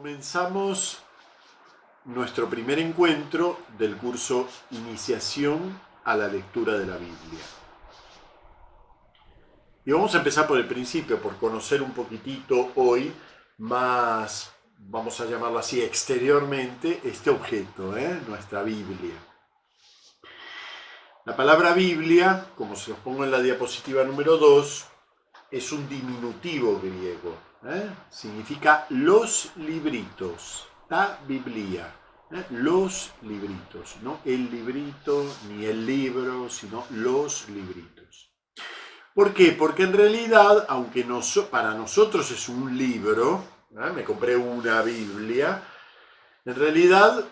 Comenzamos nuestro primer encuentro del curso Iniciación a la Lectura de la Biblia. Y vamos a empezar por el principio, por conocer un poquitito hoy más, vamos a llamarlo así, exteriormente, este objeto, nuestra Biblia. La palabra Biblia, como se los pongo en la diapositiva número 2, es un diminutivo griego. Significa los libritos, ta biblia, los libritos, no el librito ni el libro, sino los libritos. ¿Por qué? Porque en realidad, aunque para nosotros es un libro, me compré una Biblia, en realidad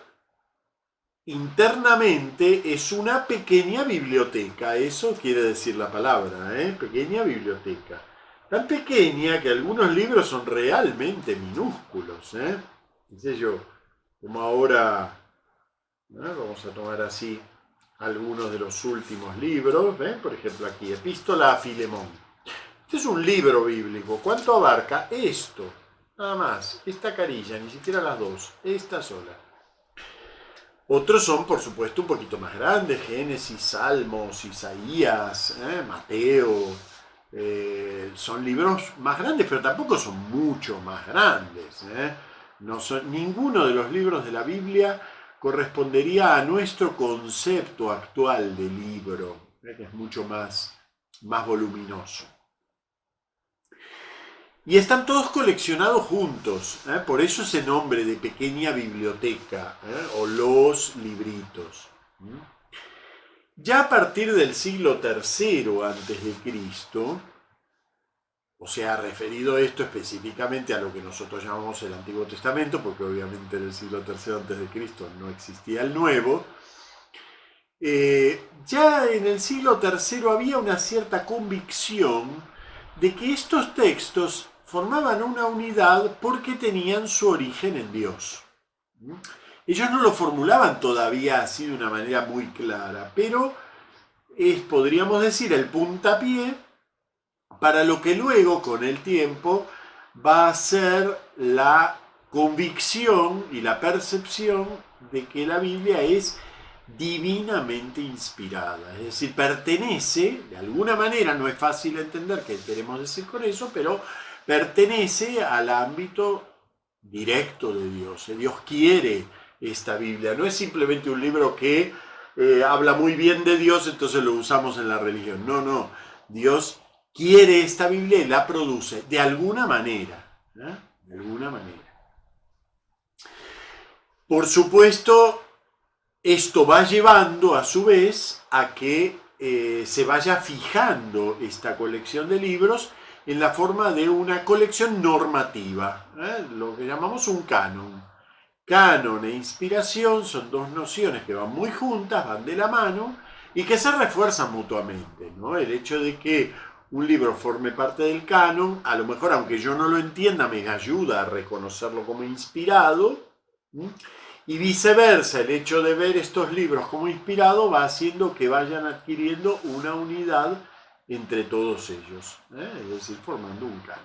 internamente es una pequeña biblioteca, eso quiere decir la palabra, pequeña biblioteca. Tan pequeña que algunos libros son realmente minúsculos, Dice yo, como ahora, vamos a tomar así algunos de los últimos libros, por ejemplo aquí, Epístola a Filemón. Este es un libro bíblico, ¿cuánto abarca? Esto, nada más, esta carilla, ni siquiera las dos, esta sola. Otros son, por supuesto, un poquito más grandes, Génesis, Salmos, Isaías, Mateo. Son libros más grandes, pero tampoco son mucho más grandes. Ninguno de los libros de la Biblia correspondería a nuestro concepto actual de libro, que es mucho más voluminoso. Y están todos coleccionados juntos, por eso ese nombre de pequeña biblioteca, o los libritos. Ya a partir del siglo III a.C., o sea, referido esto específicamente a lo que nosotros llamamos el Antiguo Testamento, porque obviamente en el siglo III a.C. no existía el Nuevo, ya en el siglo III había una cierta convicción de que estos textos formaban una unidad porque tenían su origen en Dios. Ellos no lo formulaban todavía así de una manera muy clara, pero es, podríamos decir, el puntapié para lo que luego, con el tiempo, va a ser la convicción y la percepción de que la Biblia es divinamente inspirada, es decir, pertenece, de alguna manera, no es fácil entender qué queremos decir con eso, pero pertenece al ámbito directo de Dios. Dios quiere esta Biblia, no es simplemente un libro que habla muy bien de Dios, entonces lo usamos en la religión. No, Dios quiere esta Biblia y la produce de alguna manera, de alguna manera. Por supuesto, esto va llevando a su vez a que se vaya fijando esta colección de libros en la forma de una colección normativa, lo que llamamos un canon. Canon e inspiración son dos nociones que van muy juntas, van de la mano y que se refuerzan mutuamente, ¿no? El hecho de que un libro forme parte del canon, a lo mejor aunque yo no lo entienda, me ayuda a reconocerlo como inspirado, y viceversa, el hecho de ver estos libros como inspirados va haciendo que vayan adquiriendo una unidad entre todos ellos, es decir, formando un canon.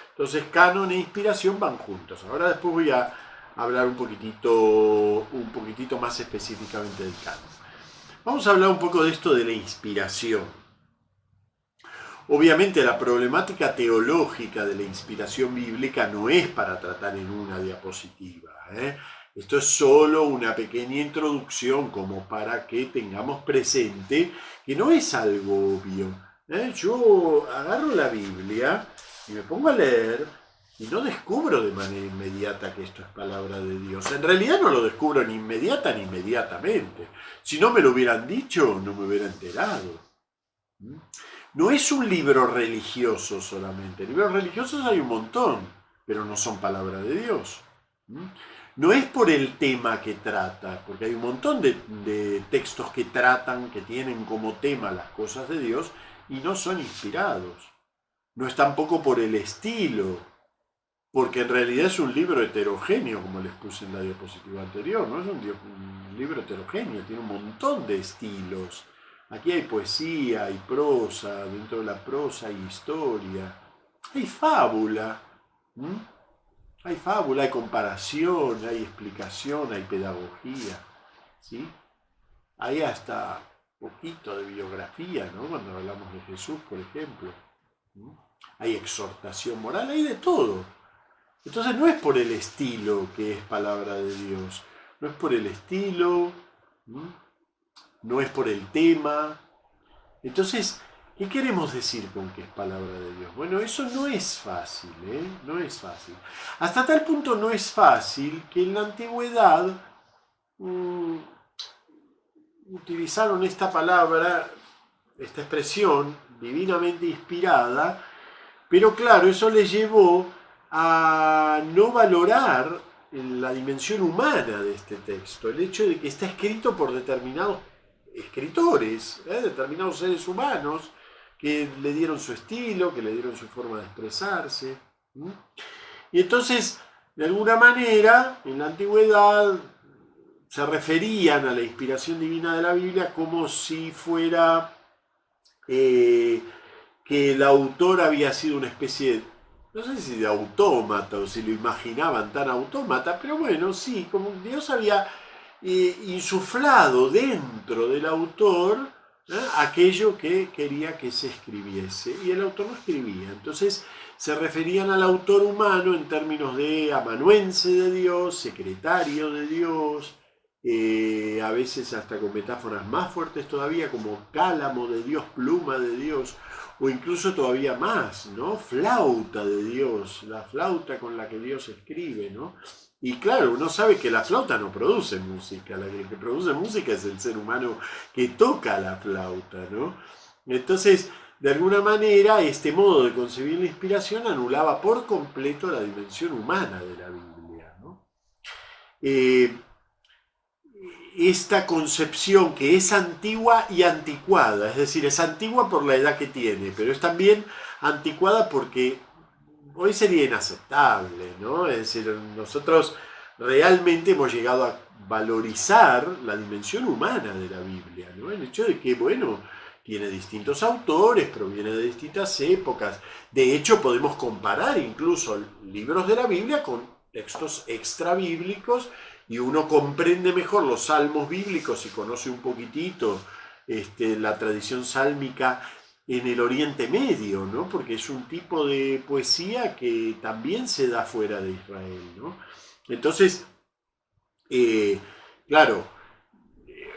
Entonces, canon e inspiración van juntos. Ahora después voy a hablar un poquitito más específicamente del canon. Vamos a hablar un poco de esto de la inspiración. Obviamente la problemática teológica de la inspiración bíblica no es para tratar en una diapositiva. Esto es solo una pequeña introducción como para que tengamos presente que no es algo obvio. Yo agarro la Biblia y me pongo a leer y no descubro de manera inmediata que esto es palabra de Dios. En realidad no lo descubro ni inmediata ni inmediatamente. Si no me lo hubieran dicho, no me hubiera enterado. No es un libro religioso solamente. Libros religiosos hay un montón, pero no son palabra de Dios. No es por el tema que trata, porque hay un montón de textos que tratan, que tienen como tema las cosas de Dios y no son inspirados. No es tampoco por el estilo, porque en realidad es un libro heterogéneo, como les puse en la diapositiva anterior, ¿no? Es un libro heterogéneo, tiene un montón de estilos. Aquí hay poesía, hay prosa, dentro de la prosa hay historia, hay fábula. Hay fábula, hay comparación, hay explicación, hay pedagogía, ¿sí? Hay hasta poquito de biografía, ¿no? Cuando hablamos de Jesús, por ejemplo. ¿No? Hay exhortación moral, hay de todo. Entonces no es por el estilo que es palabra de Dios, no es por el estilo, ¿no? No es por el tema. Entonces, ¿qué queremos decir con que es palabra de Dios? Bueno, eso no es fácil, ¿eh? No es fácil. Hasta tal punto no es fácil que en la antigüedad utilizaron esta palabra, esta expresión divinamente inspirada, pero claro, eso les llevó a no valorar la dimensión humana de este texto, el hecho de que está escrito por determinados escritores, determinados seres humanos, que le dieron su estilo, que le dieron su forma de expresarse. Y entonces, de alguna manera, en la antigüedad se referían a la inspiración divina de la Biblia como si fuera que el autor había sido una especie de, no sé si de autómata o si lo imaginaban tan autómata, pero bueno, sí, como Dios había insuflado dentro del autor aquello que quería que se escribiese, y el autor no escribía. Entonces se referían al autor humano en términos de amanuense de Dios, secretario de Dios, a veces hasta con metáforas más fuertes todavía, como cálamo de Dios, pluma de Dios, o incluso todavía más, ¿no? Flauta de Dios, la flauta con la que Dios escribe, ¿no? Y claro, uno sabe que la flauta no produce música, la que produce música es el ser humano que toca la flauta, ¿no? Entonces, de alguna manera, este modo de concebir la inspiración anulaba por completo la dimensión humana de la Biblia, ¿no? Esta concepción que es antigua y anticuada, es decir, es antigua por la edad que tiene, pero es también anticuada porque hoy sería inaceptable, ¿no? Es decir, nosotros realmente hemos llegado a valorizar la dimensión humana de la Biblia, ¿no? El hecho de que, bueno, tiene distintos autores, proviene de distintas épocas. De hecho, podemos comparar incluso libros de la Biblia con textos extrabíblicos, y uno comprende mejor los salmos bíblicos y conoce un poquitito la tradición sálmica en el Oriente Medio, ¿no? Porque es un tipo de poesía que también se da fuera de Israel, ¿no? Entonces, claro,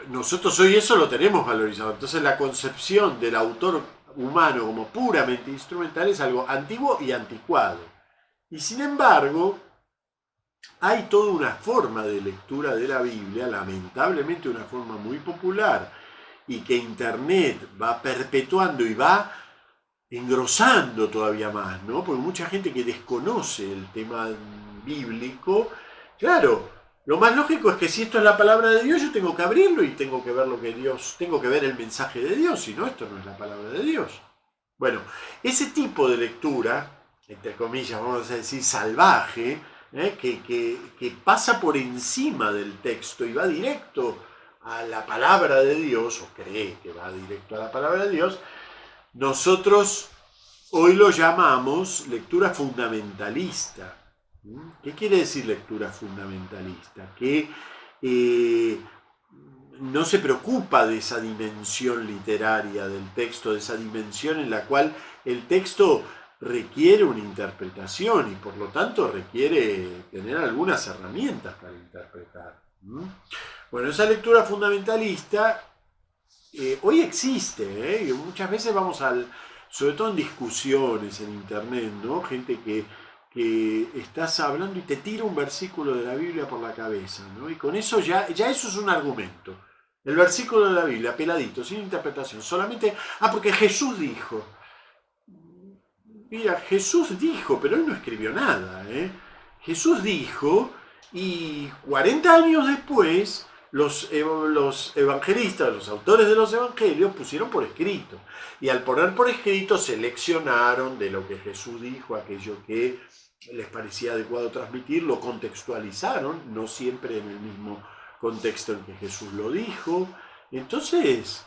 nosotros hoy eso lo tenemos valorizado. Entonces la concepción del autor humano como puramente instrumental es algo antiguo y anticuado. Y sin embargo, hay toda una forma de lectura de la Biblia, lamentablemente una forma muy popular, y que Internet va perpetuando y va engrosando todavía más, ¿no? Porque mucha gente que desconoce el tema bíblico, claro, lo más lógico es que si esto es la palabra de Dios, yo tengo que abrirlo y tengo que ver lo que Dios, tengo que ver el mensaje de Dios, si no, esto no es la palabra de Dios. Bueno, ese tipo de lectura, entre comillas, vamos a decir, salvaje, que pasa por encima del texto y va directo a la palabra de Dios, o cree que va directo a la palabra de Dios, nosotros hoy lo llamamos lectura fundamentalista. ¿Qué quiere decir lectura fundamentalista? Que no se preocupa de esa dimensión literaria del texto, de esa dimensión en la cual el texto requiere una interpretación y por lo tanto requiere tener algunas herramientas para interpretar. Bueno, esa lectura fundamentalista hoy existe, y muchas veces vamos sobre todo en discusiones en internet, ¿no? Gente que estás hablando y te tira un versículo de la Biblia por la cabeza, ¿no? Y con eso ya eso es un argumento. El versículo de la Biblia, peladito, sin interpretación, solamente, porque Jesús dijo. Mira, Jesús dijo, pero él no escribió nada, Jesús dijo, y 40 años después, los evangelistas, los autores de los evangelios, pusieron por escrito. Y al poner por escrito, seleccionaron de lo que Jesús dijo aquello que les parecía adecuado transmitir, lo contextualizaron, no siempre en el mismo contexto en que Jesús lo dijo. Entonces,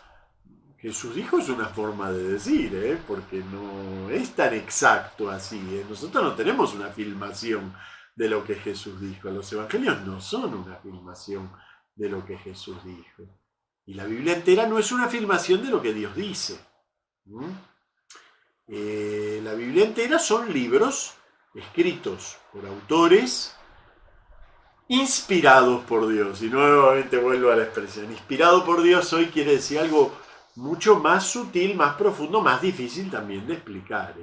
Jesús dijo es una forma de decir, porque no es tan exacto así. Nosotros no tenemos una filmación de lo que Jesús dijo. Los evangelios no son una afirmación de lo que Jesús dijo. Y la Biblia entera no es una afirmación de lo que Dios dice. La Biblia entera son libros escritos por autores inspirados por Dios. Y nuevamente vuelvo a la expresión. Inspirado por Dios hoy quiere decir algo mucho más sutil, más profundo, más difícil también de explicar.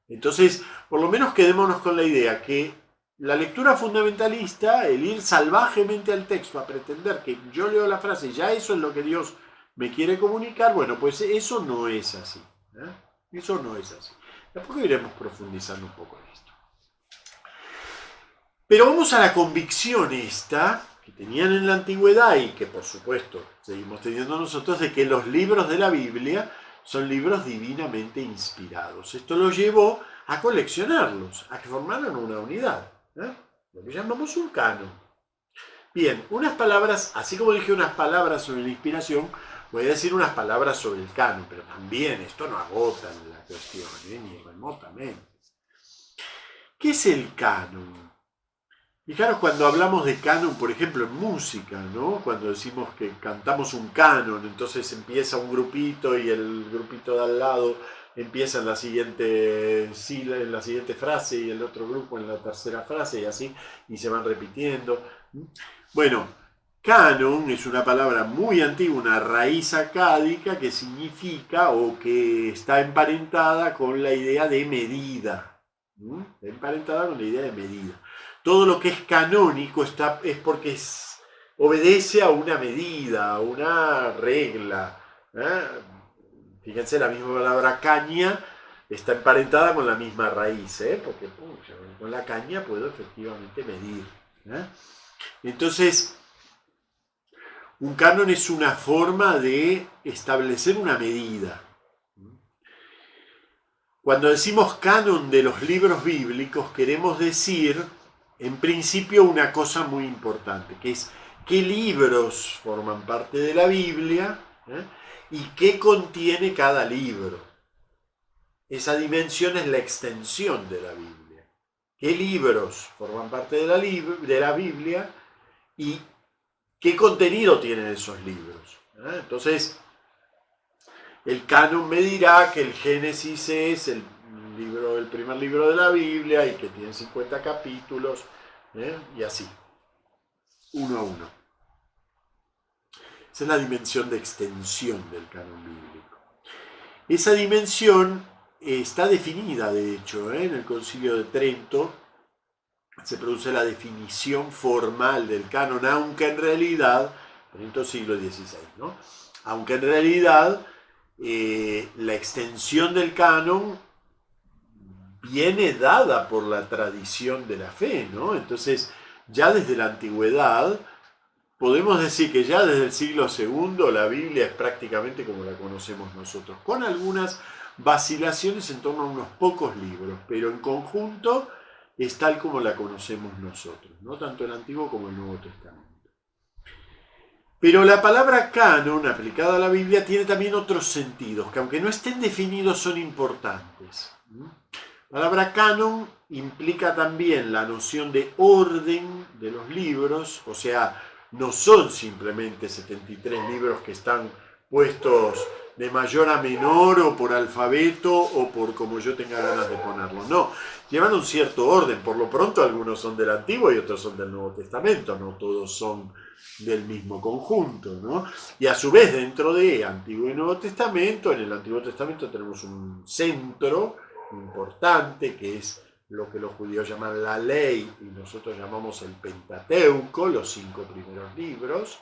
Entonces, por lo menos quedémonos con la idea que la lectura fundamentalista, el ir salvajemente al texto a pretender que yo leo la frase y ya eso es lo que Dios me quiere comunicar, bueno, pues eso no es así. Eso no es así. Tampoco iremos profundizando un poco en esto. Pero vamos a la convicción esta que tenían en la antigüedad y que por supuesto seguimos teniendo nosotros, de que los libros de la Biblia son libros divinamente inspirados. Esto los llevó a coleccionarlos, a que formaran una unidad, lo que llamamos un canon. Bien, unas palabras, así como dije unas palabras sobre la inspiración, voy a decir unas palabras sobre el canon, pero también esto no agota la cuestión, ni remotamente. ¿Qué es el canon? Fijaros cuando hablamos de canon, por ejemplo, en música, ¿no? Cuando decimos que cantamos un canon, entonces empieza un grupito y el grupito de al lado empieza en la siguiente frase y el otro grupo en la tercera frase y así, y se van repitiendo. Bueno, canon es una palabra muy antigua, una raíz acádica que significa o que está emparentada con la idea de medida. Está emparentada con la idea de medida. Todo lo que es canónico es porque obedece a una medida, a una regla. Fíjense, la misma palabra caña está emparentada con la misma raíz, porque con la caña puedo efectivamente medir. Entonces, un canon es una forma de establecer una medida. Cuando decimos canon de los libros bíblicos, queremos decir, en principio, una cosa muy importante, que es qué libros forman parte de la Biblia y qué contiene cada libro. Esa dimensión es la extensión de la Biblia. ¿Qué libros forman parte de la Biblia y qué contenido tienen esos libros? Entonces, el canon me dirá que el Génesis es el primer libro de la Biblia y que tiene 50 capítulos, y así, uno a uno. Esa es la dimensión de extensión del canon bíblico. Esa dimensión está definida, de hecho, en el Concilio de Trento se produce la definición formal del canon, aunque en realidad, Trento siglo XVI, ¿no? Aunque en realidad la extensión del canon viene dada por la tradición de la fe, ¿no? Entonces, ya desde la antigüedad, podemos decir que ya desde el siglo II la Biblia es prácticamente como la conocemos nosotros, con algunas vacilaciones en torno a unos pocos libros, pero en conjunto es tal como la conocemos nosotros, ¿no? Tanto el Antiguo como el Nuevo Testamento. Pero la palabra canon aplicada a la Biblia tiene también otros sentidos, que aunque no estén definidos son importantes. La palabra canon implica también la noción de orden de los libros, o sea, no son simplemente 73 libros que están puestos de mayor a menor o por alfabeto o por como yo tenga ganas de ponerlo. No, llevan un cierto orden. Por lo pronto algunos son del Antiguo y otros son del Nuevo Testamento, no todos son del mismo conjunto, ¿no? Y a su vez dentro de Antiguo y Nuevo Testamento, en el Antiguo Testamento tenemos un centro importante que es lo que los judíos llaman la ley y nosotros llamamos el Pentateuco, los 5 primeros libros,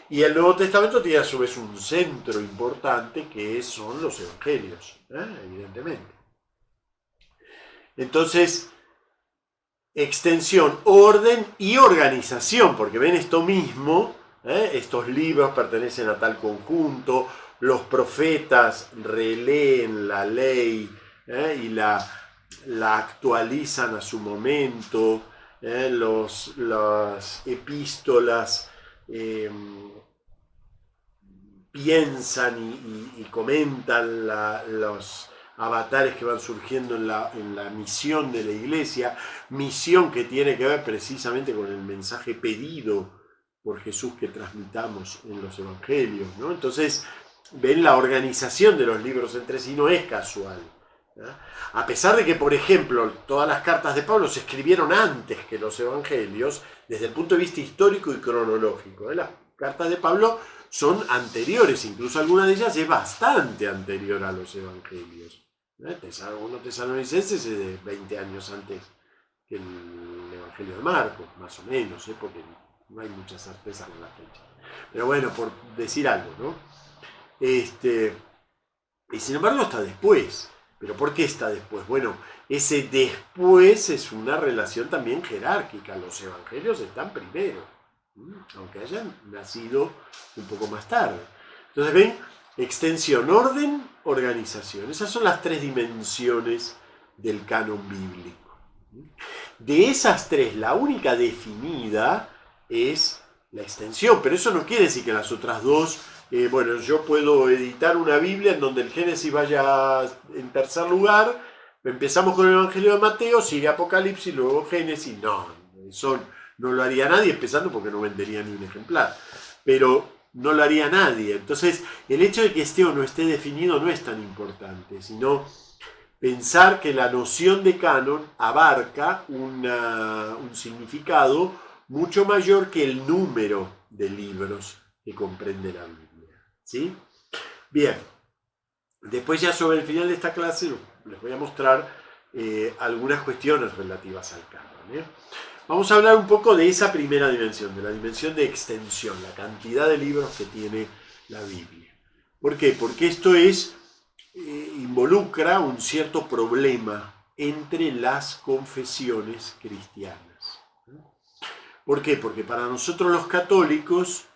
y el Nuevo Testamento tiene a su vez un centro importante que son los evangelios, evidentemente. Entonces, extensión, orden y organización, porque ven esto mismo, estos libros pertenecen a tal conjunto, los profetas releen la ley y la actualizan a su momento, las epístolas piensan y comentan avatares que van surgiendo en la misión de la iglesia, misión que tiene que ver precisamente con el mensaje pedido por Jesús que transmitamos en los evangelios, ¿no? Entonces, ven, la organización de los libros entre sí no es casual, ¿no? A pesar de que, por ejemplo, todas las cartas de Pablo se escribieron antes que los evangelios, desde el punto de vista histórico y cronológico, ¿eh? Las cartas de Pablo son anteriores, incluso alguna de ellas es bastante anterior a los evangelios. Uno Tesalonicenses es de 20 años antes que el Evangelio de Marcos, más o menos, porque no hay mucha certeza con la fecha. Pero bueno, por decir algo, ¿no? Y sin embargo está después. ¿Pero por qué está después? Bueno, ese después es una relación también jerárquica. Los evangelios están primero, aunque hayan nacido un poco más tarde. Entonces, ven, extensión, orden, organización. Esas son las tres dimensiones del canon bíblico. De esas tres, la única definida es la extensión, pero eso no quiere decir que las otras dos, bueno, yo puedo editar una Biblia en donde el Génesis vaya en tercer lugar, empezamos con el Evangelio de Mateo, sigue Apocalipsis, luego Génesis. No, eso no lo haría nadie, empezando porque no vendería ni un ejemplar, pero no lo haría nadie. Entonces, el hecho de que esté o no esté definido no es tan importante, sino pensar que la noción de canon abarca un significado mucho mayor que el número de libros que comprende la Biblia, ¿sí? Bien, después ya sobre el final de esta clase les voy a mostrar algunas cuestiones relativas al canon, ¿eh? Vamos a hablar un poco de esa primera dimensión, de la dimensión de extensión, la cantidad de libros que tiene la Biblia. ¿Por qué? Porque esto involucra un cierto problema entre las confesiones cristianas. ¿Por qué? Porque para nosotros los católicos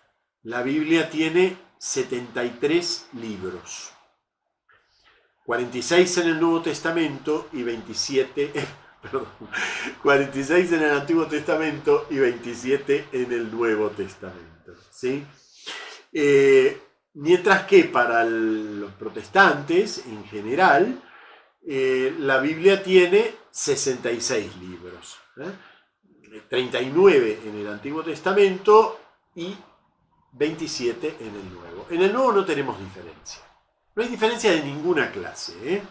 la Biblia tiene 73 libros. 46 en el Nuevo Testamento y 46 en el Antiguo Testamento y 27 en el Nuevo Testamento, ¿sí? Mientras que para los protestantes en general, la Biblia tiene 66 libros, 39 en el Antiguo Testamento y 27 en el Nuevo. En el Nuevo no tenemos diferencia. No hay diferencia de ninguna clase,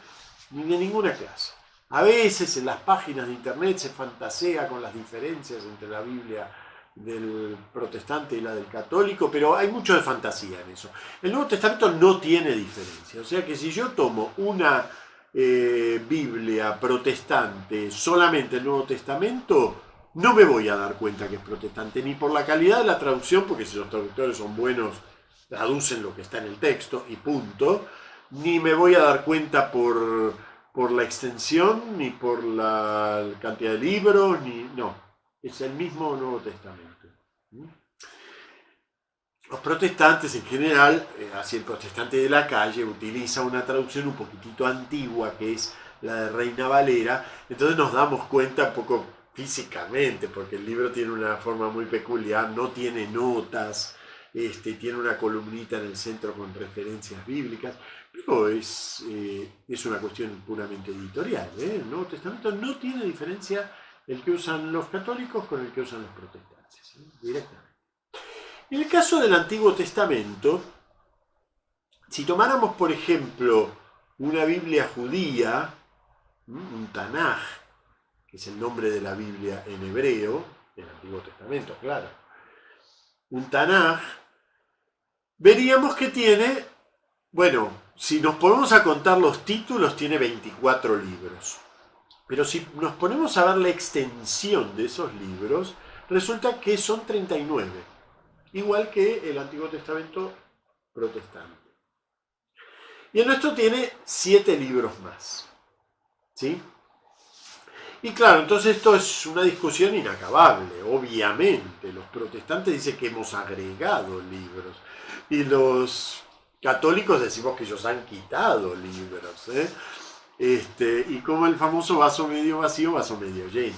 ni de ninguna clase. A veces en las páginas de internet se fantasea con las diferencias entre la Biblia del protestante y la del católico, pero hay mucho de fantasía en eso. El Nuevo Testamento no tiene diferencia. O sea que si yo tomo una Biblia protestante, solamente el Nuevo Testamento, no me voy a dar cuenta que es protestante, ni por la calidad de la traducción, porque si los traductores son buenos, traducen lo que está en el texto y punto, ni me voy a dar cuenta por la extensión, ni por la cantidad de libros, no, es el mismo Nuevo Testamento. Los protestantes en general, así el protestante de la calle, utiliza una traducción un poquitito antigua, que es la de Reina Valera, entonces nos damos cuenta un poco físicamente, porque el libro tiene una forma muy peculiar, no tiene notas, tiene una columnita en el centro con referencias bíblicas, pero es una cuestión puramente editorial, ¿eh? El Nuevo Testamento no tiene diferencia el que usan los católicos con el que usan los protestantes, ¿eh? Directamente. En el caso del Antiguo Testamento, si tomáramos, por ejemplo, una Biblia judía, un Tanaj, que es el nombre de la Biblia en hebreo, del Antiguo Testamento, claro, un Tanaj, veríamos que tiene, bueno, si nos ponemos a contar los títulos, tiene 24 libros. Pero si nos ponemos a ver la extensión de esos libros, resulta que son 39. Igual que el Antiguo Testamento protestante. Y el nuestro tiene 7 libros más, ¿sí? Y claro, entonces esto es una discusión inacabable, obviamente. Los protestantes dicen que hemos agregado libros y los católicos decimos que ellos han quitado libros, ¿eh? Y como el famoso vaso medio vacío, vaso medio lleno.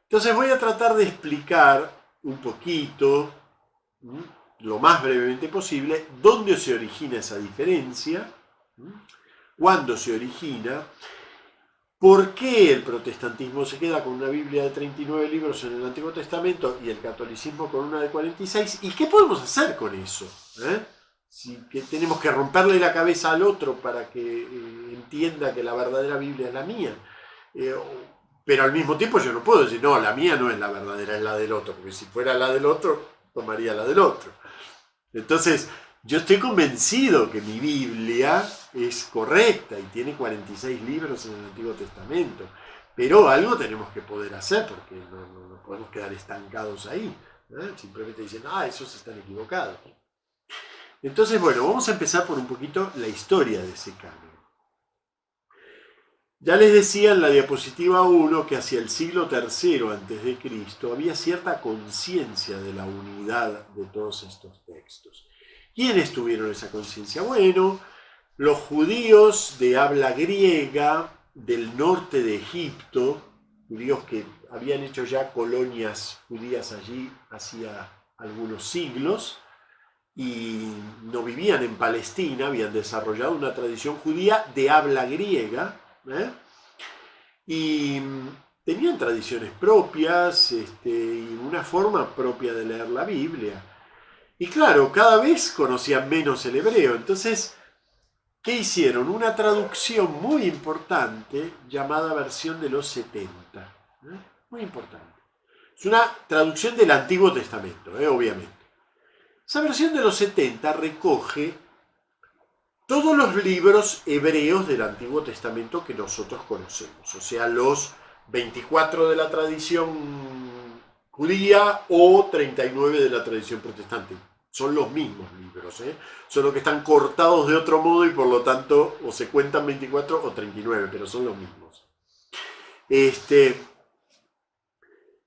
Entonces voy a tratar de explicar un poquito, lo más brevemente posible, dónde se origina esa diferencia, cuándo se origina, por qué el protestantismo se queda con una Biblia de 39 libros en el Antiguo Testamento y el catolicismo con una de 46, y qué podemos hacer con eso. Si que tenemos que romperle la cabeza al otro para que entienda que la verdadera Biblia es la mía. Pero al mismo tiempo yo no puedo decir, no, la mía no es la verdadera, es la del otro, porque si fuera la del otro, tomaría la del otro. Entonces, yo estoy convencido que mi Biblia es correcta y tiene 46 libros en el Antiguo Testamento, pero algo tenemos que poder hacer, porque no podemos quedar estancados ahí, simplemente diciendo, esos están equivocados. Entonces, bueno, vamos a empezar por un poquito la historia de ese canon. Ya les decía en la diapositiva 1 que hacia el siglo III a.C. había cierta conciencia de la unidad de todos estos textos. ¿Quiénes tuvieron esa conciencia? Bueno, los judíos de habla griega del norte de Egipto, judíos que habían hecho ya colonias judías allí hacía algunos siglos, y no vivían en Palestina, habían desarrollado una tradición judía de habla griega, y tenían tradiciones propias y una forma propia de leer la Biblia. Y claro, cada vez conocían menos el hebreo. Entonces, ¿qué hicieron? Una traducción muy importante llamada versión de los 70. Muy importante. Es una traducción del Antiguo Testamento, obviamente. Esa versión de los 70 recoge todos los libros hebreos del Antiguo Testamento que nosotros conocemos, o sea, los 24 de la tradición judía o 39 de la tradición protestante. Son los mismos libros, solo que están cortados de otro modo y por lo tanto o se cuentan 24 o 39, pero son los mismos.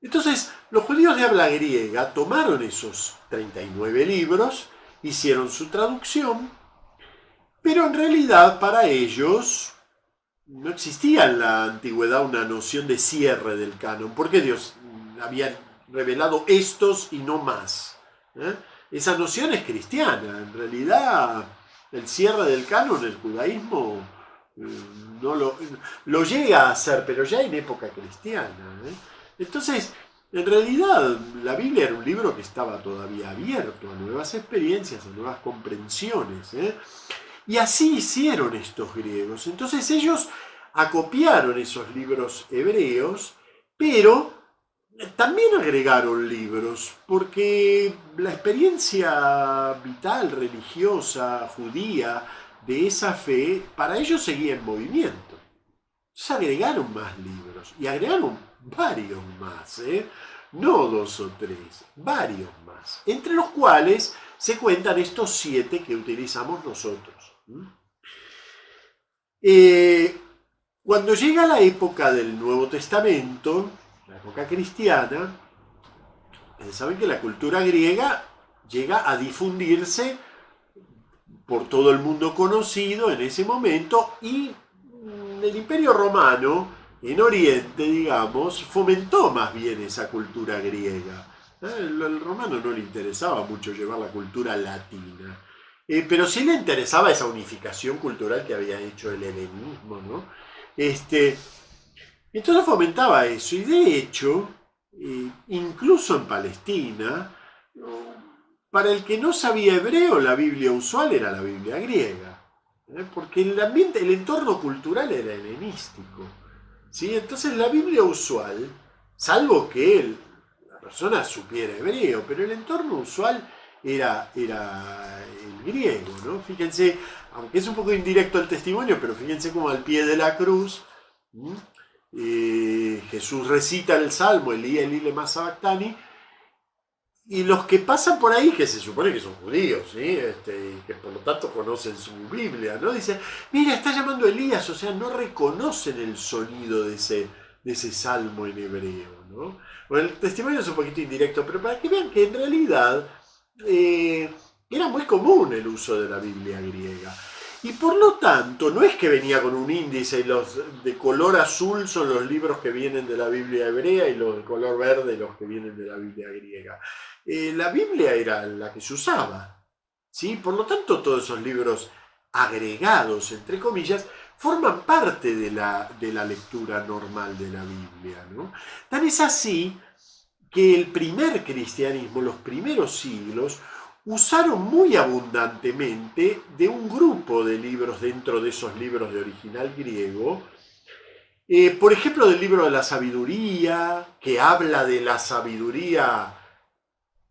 Entonces, los judíos de habla griega tomaron esos 39 libros, hicieron su traducción, pero en realidad para ellos no existía en la antigüedad una noción de cierre del canon, porque Dios había revelado estos y no más. Esa noción es cristiana, en realidad el cierre del canon, el judaísmo no lo llega a hacer, pero ya en época cristiana. Entonces, en realidad la Biblia era un libro que estaba todavía abierto a nuevas experiencias, a nuevas comprensiones. Y así hicieron estos griegos. Entonces ellos acopiaron esos libros hebreos, pero también agregaron libros, porque la experiencia vital, religiosa, judía, de esa fe, para ellos seguía en movimiento. Entonces agregaron más libros, y agregaron varios más, no 2 o 3, varios más, entre los cuales se cuentan estos 7 que utilizamos nosotros. Cuando llega la época del Nuevo Testamento, la época cristiana, saben que la cultura griega llega a difundirse por todo el mundo conocido en ese momento, y el Imperio Romano en Oriente, digamos, fomentó más bien esa cultura griega. Al romano no le interesaba mucho llevar la cultura latina. Pero sí le interesaba esa unificación cultural que había hecho el helenismo, ¿no? Entonces fomentaba eso, y de hecho, incluso en Palestina, para el que no sabía hebreo, la Biblia usual era la Biblia griega, porque el entorno cultural era helenístico, ¿sí? Entonces la Biblia usual, salvo que la persona supiera hebreo, pero el entorno usual era el griego, ¿no? Fíjense, aunque es un poco indirecto el testimonio, pero fíjense cómo al pie de la cruz Jesús recita el Salmo, Elí, Elí, lema sabactani, y los que pasan por ahí, que se supone que son judíos, ¿sí? Que por lo tanto conocen su Biblia, ¿no? Dicen, mira, está llamando Elías, o sea, no reconocen el sonido de ese salmo en hebreo, ¿no? Bueno, el testimonio es un poquito indirecto, pero para que vean que en realidad era muy común el uso de la Biblia griega. Y por lo tanto, no es que venía con un índice, y los de color azul son los libros que vienen de la Biblia hebrea y los de color verde los que vienen de la Biblia griega. La Biblia era la que se usaba, ¿sí? Por lo tanto, todos esos libros agregados, entre comillas, forman parte de la lectura normal de la Biblia, ¿no? Tan es así que el primer cristianismo, los primeros siglos, usaron muy abundantemente de un grupo de libros dentro de esos libros de original griego. Por ejemplo, del libro de la sabiduría, que habla de la sabiduría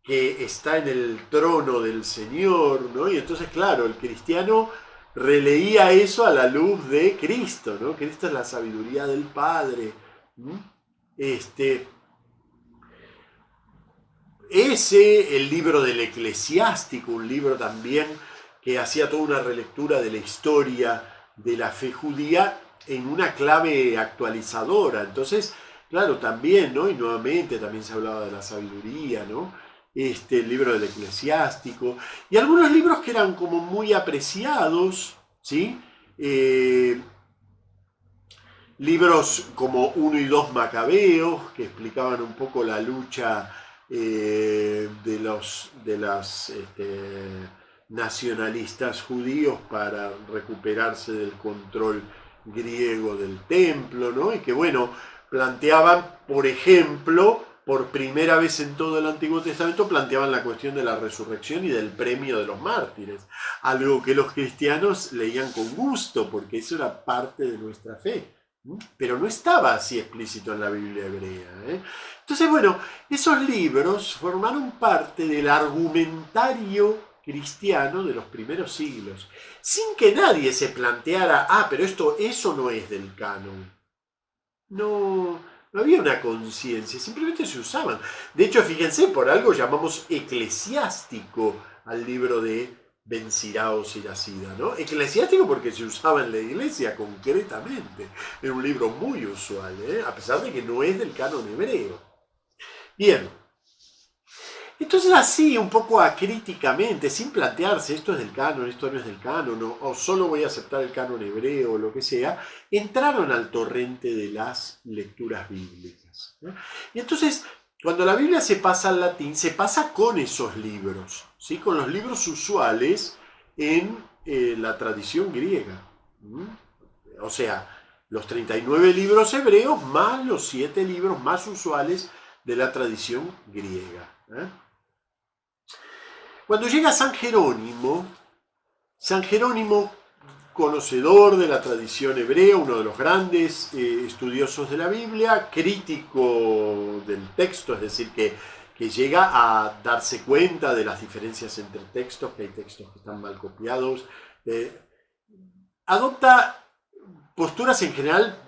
que está en el trono del Señor, ¿no? Y entonces, claro, el cristiano releía eso a la luz de Cristo, ¿no? Cristo es la sabiduría del Padre. El libro del Eclesiástico, un libro también que hacía toda una relectura de la historia de la fe judía en una clave actualizadora. Entonces, claro, también, ¿no? Y nuevamente también se hablaba de la sabiduría, ¿no? El libro del Eclesiástico, y algunos libros que eran como muy apreciados, ¿sí? Libros como 1 y 2 Macabeos, que explicaban un poco la lucha de las nacionalistas judíos para recuperarse del control griego del templo, ¿no? Y que, bueno, planteaban, por ejemplo, por primera vez en todo el Antiguo Testamento, planteaban la cuestión de la resurrección y del premio de los mártires, algo que los cristianos leían con gusto, porque eso era parte de nuestra fe, pero no estaba así explícito en la Biblia hebrea. Entonces, bueno, esos libros formaron parte del argumentario cristiano de los primeros siglos, sin que nadie se planteara, pero eso no es del canon. No había una conciencia, simplemente se usaban. De hecho, fíjense, por algo llamamos eclesiástico al libro de Ben Sirá o Siracida, ¿no? Eclesiástico porque se usaba en la iglesia concretamente. Era un libro muy usual, a pesar de que no es del canon hebreo. Bien. Entonces así, un poco acríticamente, sin plantearse esto es del canon, esto no es del canon, o solo voy a aceptar el canon hebreo o lo que sea, entraron al torrente de las lecturas bíblicas, ¿no? Y entonces, cuando la Biblia se pasa al latín, se pasa con esos libros, ¿sí? Con los libros usuales en la tradición griega. O sea, los 39 libros hebreos más los 7 libros más usuales de la tradición griega. Cuando llega San Jerónimo, conocedor de la tradición hebrea, uno de los grandes estudiosos de la Biblia, crítico del texto, es decir, que llega a darse cuenta de las diferencias entre textos, que hay textos que están mal copiados, adopta posturas en general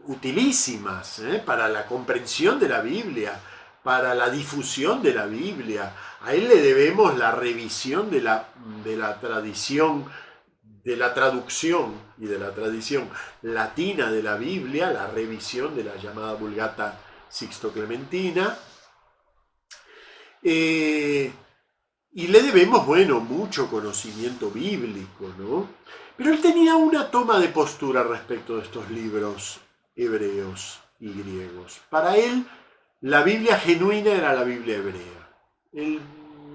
utilísimas para la comprensión de la Biblia, para la difusión de la Biblia. A él le debemos la revisión de la tradición, de la traducción y de la tradición latina de la Biblia, la revisión de la llamada Vulgata Sixto-Clementina. Y le debemos, bueno, mucho conocimiento bíblico, ¿no? Pero él tenía una toma de postura respecto de estos libros hebreos y griegos. Para él, la Biblia genuina era la Biblia hebrea. Él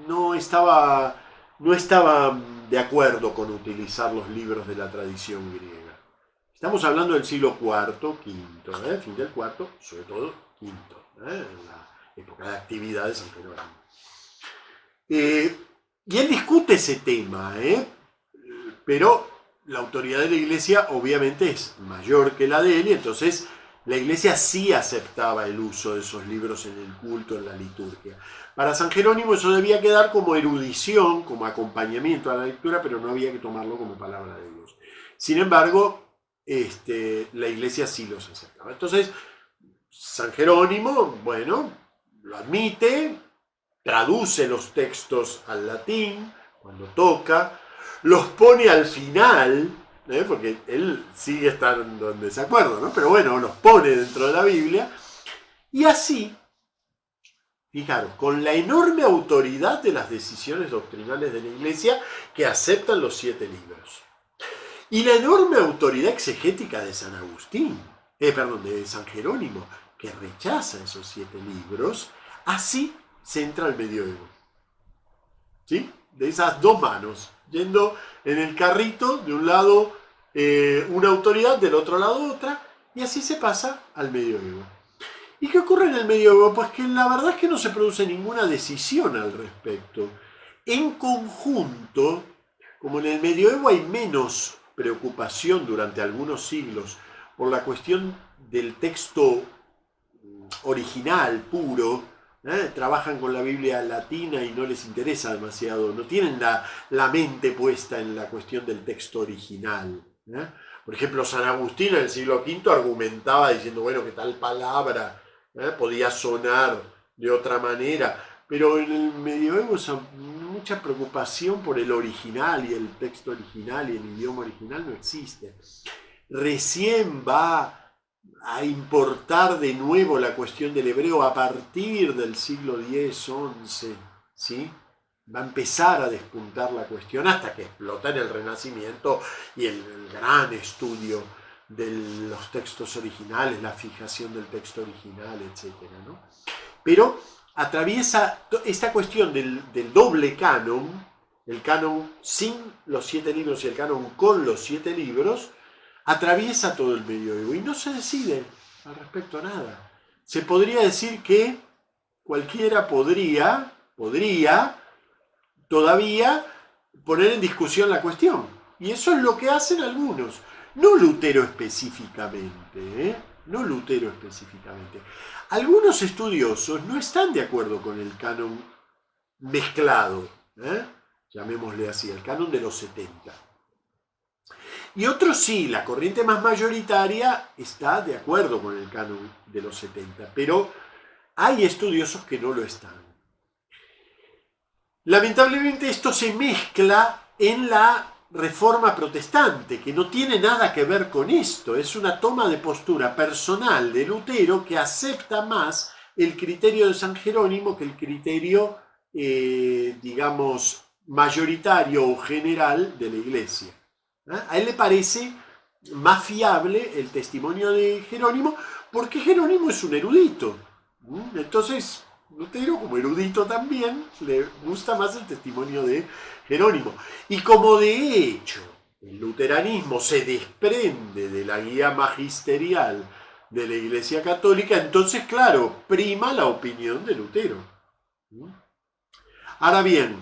no estaba de acuerdo con utilizar los libros de la tradición griega. Estamos hablando del siglo IV, V, fin del IV, sobre todo V, en la época de actividad de San Jerónimo. Y él discute ese tema, pero la autoridad de la Iglesia obviamente es mayor que la de él, y entonces la Iglesia sí aceptaba el uso de esos libros en el culto, en la liturgia. Para San Jerónimo eso debía quedar como erudición, como acompañamiento a la lectura, pero no había que tomarlo como palabra de Dios. Sin embargo, la Iglesia sí los aceptaba. Entonces, San Jerónimo, bueno, lo admite, traduce los textos al latín, cuando toca, los pone al final, porque él sigue estando en desacuerdo, ¿no? Pero bueno, los pone dentro de la Biblia, y así, fijaros, con la enorme autoridad de las decisiones doctrinales de la Iglesia que aceptan los 7 libros, y la enorme autoridad exegética de San Agustín, de San Jerónimo, que rechaza esos 7 libros, así se entra al medioevo. ¿Sí? De esas dos manos yendo en el carrito, de un lado una autoridad, del otro lado otra, y así se pasa al medioevo. ¿Y qué ocurre en el medioevo? Pues que la verdad es que no se produce ninguna decisión al respecto. En conjunto, como en el medioevo hay menos preocupación durante algunos siglos por la cuestión del texto original, puro, trabajan con la Biblia latina y no les interesa demasiado, no tienen la mente puesta en la cuestión del texto original. Por ejemplo, San Agustín en el siglo V argumentaba diciendo, bueno, que tal palabra podía sonar de otra manera, pero en el medioevo mucha preocupación por el original, y el texto original y el idioma original no existe. Recién va a importar de nuevo la cuestión del hebreo a partir del siglo X, XI, ¿sí? Va a empezar a despuntar la cuestión hasta que explota en el Renacimiento y el gran estudio de los textos originales, la fijación del texto original, etc., ¿no? Pero atraviesa esta cuestión del doble canon, el canon sin los 7 libros y el canon con los 7 libros, atraviesa todo el medioevo y no se decide al respecto a nada. Se podría decir que cualquiera podría todavía poner en discusión la cuestión. Y eso es lo que hacen algunos. No Lutero específicamente, no Lutero específicamente. Algunos estudiosos no están de acuerdo con el canon mezclado, llamémosle así, el canon de los 70. Y otros sí, la corriente más mayoritaria está de acuerdo con el canon de los 70, pero hay estudiosos que no lo están. Lamentablemente esto se mezcla en la Reforma Protestante, que no tiene nada que ver con esto, es una toma de postura personal de Lutero que acepta más el criterio de San Jerónimo que el criterio, digamos, mayoritario o general de la Iglesia. A él le parece más fiable el testimonio de Jerónimo, porque Jerónimo es un erudito. Entonces, Lutero, como erudito también, le gusta más el testimonio de Jerónimo. Y como de hecho el luteranismo se desprende de la guía magisterial de la Iglesia Católica, entonces, claro, prima la opinión de Lutero. Ahora bien,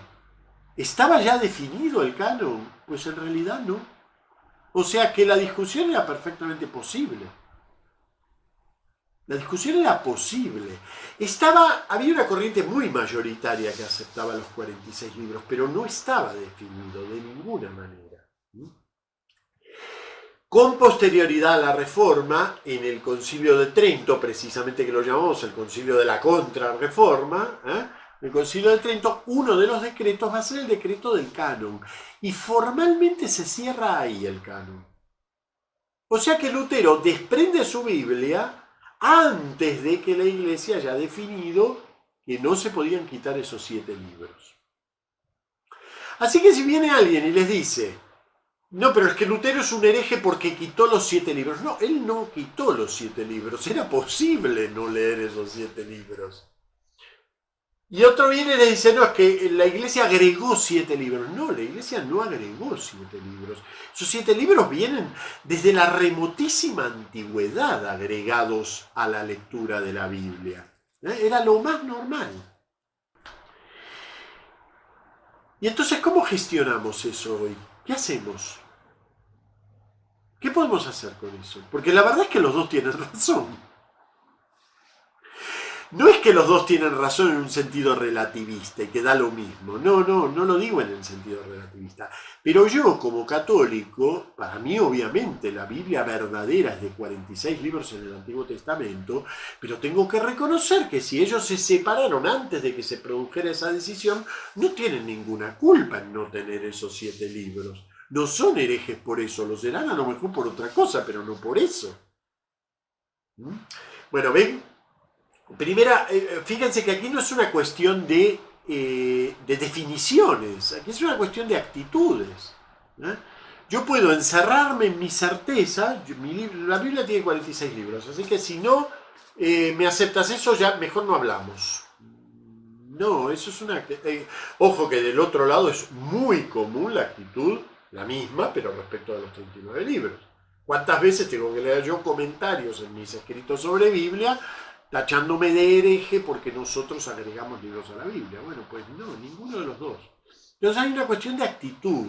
¿estaba ya definido el canon? Pues en realidad no. O sea que la discusión era perfectamente posible. La discusión era posible. Había una corriente muy mayoritaria que aceptaba los 46 libros, pero no estaba definido de ninguna manera. Con posterioridad a la Reforma, en el Concilio de Trento, precisamente que lo llamamos el Concilio de la Contrarreforma, el Concilio de Trento, uno de los decretos va a ser el decreto del canon. Y formalmente se cierra ahí el canon. O sea que Lutero desprende su Biblia antes de que la Iglesia haya definido que no se podían quitar esos 7 libros. Así que si viene alguien y les dice, no, pero es que Lutero es un hereje porque quitó los 7 libros. No, él no quitó los 7 libros, era posible no leer esos 7 libros. Y otro viene y le dice, no, es que la Iglesia agregó 7 libros. No, la Iglesia no agregó 7 libros. Esos 7 libros vienen desde la remotísima antigüedad agregados a la lectura de la Biblia. Era lo más normal. Y entonces, ¿cómo gestionamos eso hoy? ¿Qué hacemos? ¿Qué podemos hacer con eso? Porque la verdad es que los dos tienen razón. No es que los dos tienen razón en un sentido relativista y que da lo mismo. No lo digo en el sentido relativista. Pero yo, como católico, para mí obviamente la Biblia verdadera es de 46 libros en el Antiguo Testamento, pero tengo que reconocer que si ellos se separaron antes de que se produjera esa decisión, no tienen ninguna culpa en no tener esos 7 libros. No son herejes por eso, lo serán a lo mejor por otra cosa, pero no por eso. Bueno, ven. Primera, fíjense que aquí no es una cuestión de definiciones, aquí es una cuestión de actitudes. Yo puedo encerrarme en mi certeza, la Biblia tiene 46 libros, así que si no me aceptas eso, ya mejor no hablamos. No, eso es una... ojo que del otro lado es muy común la actitud, la misma, pero respecto a los 39 libros. ¿Cuántas veces tengo que leer yo comentarios en mis escritos sobre Biblia tachándome de hereje porque nosotros agregamos libros a la Biblia? Bueno, pues no, ninguno de los dos. Entonces hay una cuestión de actitud.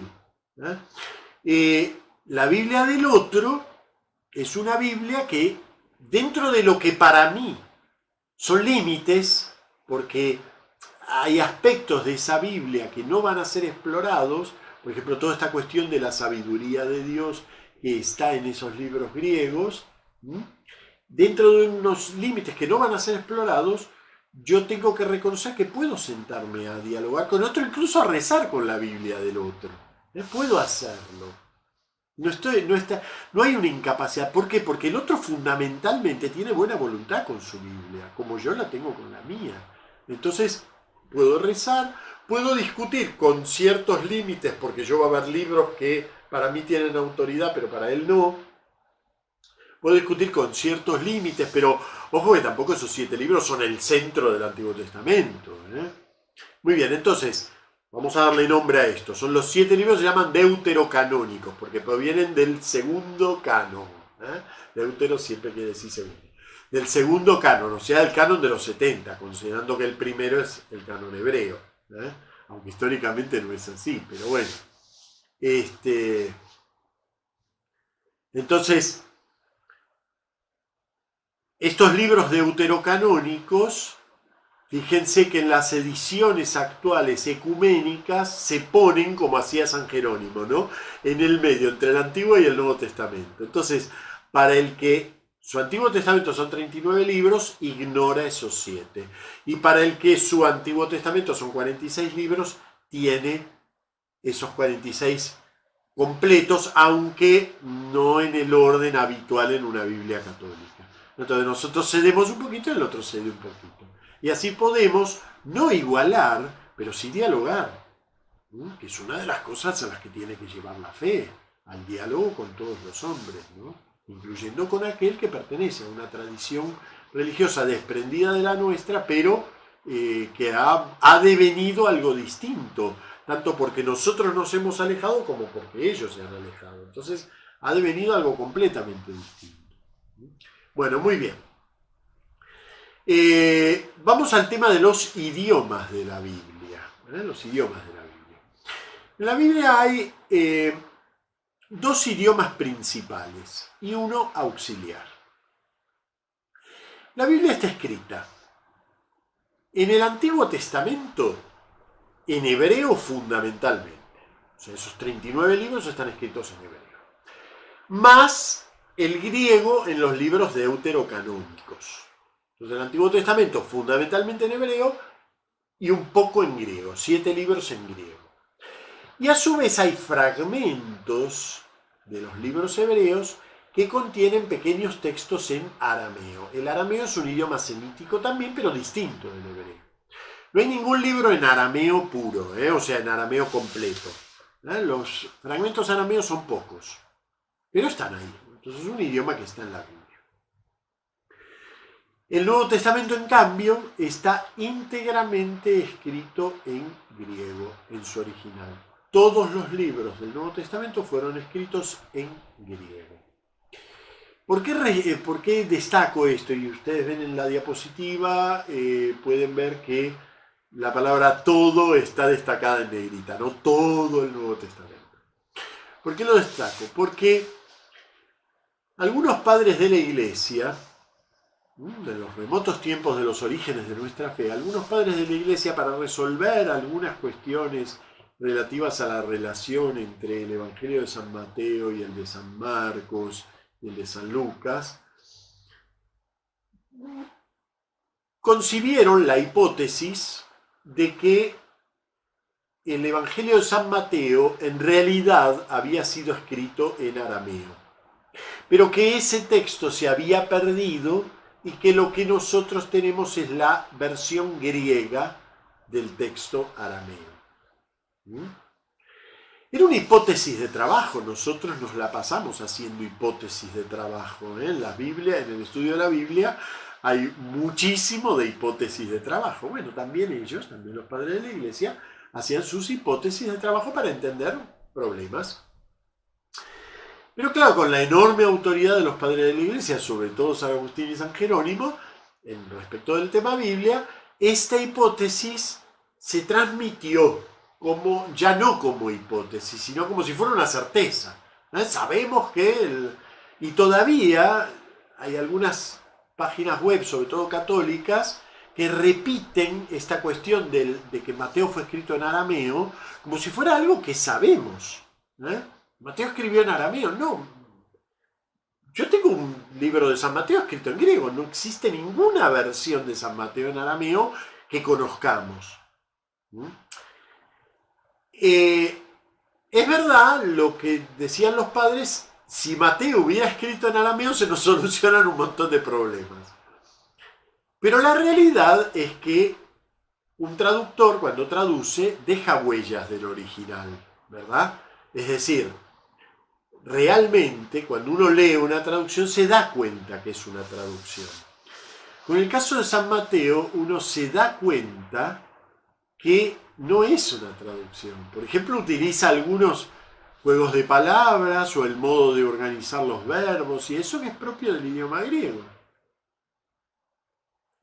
La Biblia del otro es una Biblia que, dentro de lo que para mí son límites, porque hay aspectos de esa Biblia que no van a ser explorados, por ejemplo, toda esta cuestión de la sabiduría de Dios que está en esos libros griegos, dentro de unos límites que no van a ser explorados, yo tengo que reconocer que puedo sentarme a dialogar con otro, incluso a rezar con la Biblia del otro. Puedo hacerlo. No hay una incapacidad. ¿Por qué? Porque el otro fundamentalmente tiene buena voluntad con su Biblia, como yo la tengo con la mía. Entonces, puedo rezar, puedo discutir con ciertos límites, porque yo va a haber libros que para mí tienen autoridad, pero para él no. Puedo discutir con ciertos límites, pero ojo que tampoco esos 7 libros son el centro del Antiguo Testamento. Muy bien, entonces, vamos a darle nombre a esto. Son los 7 libros, se llaman deuterocanónicos, porque provienen del segundo canon. Deutero siempre quiere decir segundo. Del segundo canon, o sea, el canon de los 70, considerando que el primero es el canon hebreo. Aunque históricamente no es así, pero bueno. Entonces, estos libros deuterocanónicos, fíjense que en las ediciones actuales ecuménicas se ponen como hacía San Jerónimo, ¿no? En el medio, entre el Antiguo y el Nuevo Testamento. Entonces, para el que su Antiguo Testamento son 39 libros, ignora esos 7. Y para el que su Antiguo Testamento son 46 libros, tiene esos 46 completos, aunque no en el orden habitual en una Biblia católica. Entonces nosotros cedemos un poquito y el otro cede un poquito. Y así podemos no igualar, pero sí dialogar, que es una de las cosas a las que tiene que llevar la fe, al diálogo con todos los hombres, ¿no? Incluyendo con aquel que pertenece a una tradición religiosa desprendida de la nuestra, pero que ha devenido algo distinto, tanto porque nosotros nos hemos alejado como porque ellos se han alejado. Entonces ha devenido algo completamente distinto. Bueno, muy bien. Vamos al tema de los idiomas de la Biblia. Los idiomas de la Biblia. En la Biblia hay 2 idiomas principales y uno auxiliar. La Biblia está escrita en el Antiguo Testamento en hebreo fundamentalmente. O sea, esos 39 libros están escritos en hebreo. Más el griego en los libros deuterocanónicos. Entonces el Antiguo Testamento fundamentalmente en hebreo y un poco en griego, 7 libros en griego. Y a su vez hay fragmentos de los libros hebreos que contienen pequeños textos en arameo. El arameo es un idioma semítico también, pero distinto del hebreo. No hay ningún libro en arameo puro, o sea, en arameo completo. Los fragmentos arameos son pocos, pero están ahí. Entonces es un idioma que está en la Biblia. El Nuevo Testamento, en cambio, está íntegramente escrito en griego, en su original. Todos los libros del Nuevo Testamento fueron escritos en griego. ¿Por qué destaco esto? Y ustedes ven en la diapositiva, pueden ver que la palabra todo está destacada en negrita, no todo el Nuevo Testamento. ¿Por qué lo destaco? Porque algunos padres de la Iglesia, de los remotos tiempos de los orígenes de nuestra fe, algunos padres de la Iglesia, para resolver algunas cuestiones relativas a la relación entre el Evangelio de San Mateo y el de San Marcos y el de San Lucas, concibieron la hipótesis de que el Evangelio de San Mateo en realidad había sido escrito en arameo, pero que ese texto se había perdido y que lo que nosotros tenemos es la versión griega del texto arameo. Era una hipótesis de trabajo, nosotros nos la pasamos haciendo hipótesis de trabajo. En la Biblia, en el estudio de la Biblia, hay muchísimo de hipótesis de trabajo. Bueno, también ellos, también los padres de la Iglesia, hacían sus hipótesis de trabajo para entender problemas. Pero claro, con la enorme autoridad de los padres de la Iglesia, sobre todo San Agustín y San Jerónimo, en respecto del tema Biblia, esta hipótesis se transmitió como, ya no como hipótesis, sino como si fuera una certeza. Sabemos que y todavía hay algunas páginas web, sobre todo católicas, que repiten esta cuestión de que Mateo fue escrito en arameo como si fuera algo que sabemos. Mateo escribió en arameo, no. Yo tengo un libro de San Mateo escrito en griego, no existe ninguna versión de San Mateo en arameo que conozcamos. Es verdad lo que decían los padres, si Mateo hubiera escrito en arameo se nos solucionan un montón de problemas. Pero la realidad es que un traductor cuando traduce deja huellas del original, ¿verdad? Es decir, realmente cuando uno lee una traducción se da cuenta que es una traducción. Con el caso de San Mateo uno se da cuenta que no es una traducción. Por ejemplo, utiliza algunos juegos de palabras o el modo de organizar los verbos y eso que es propio del idioma griego.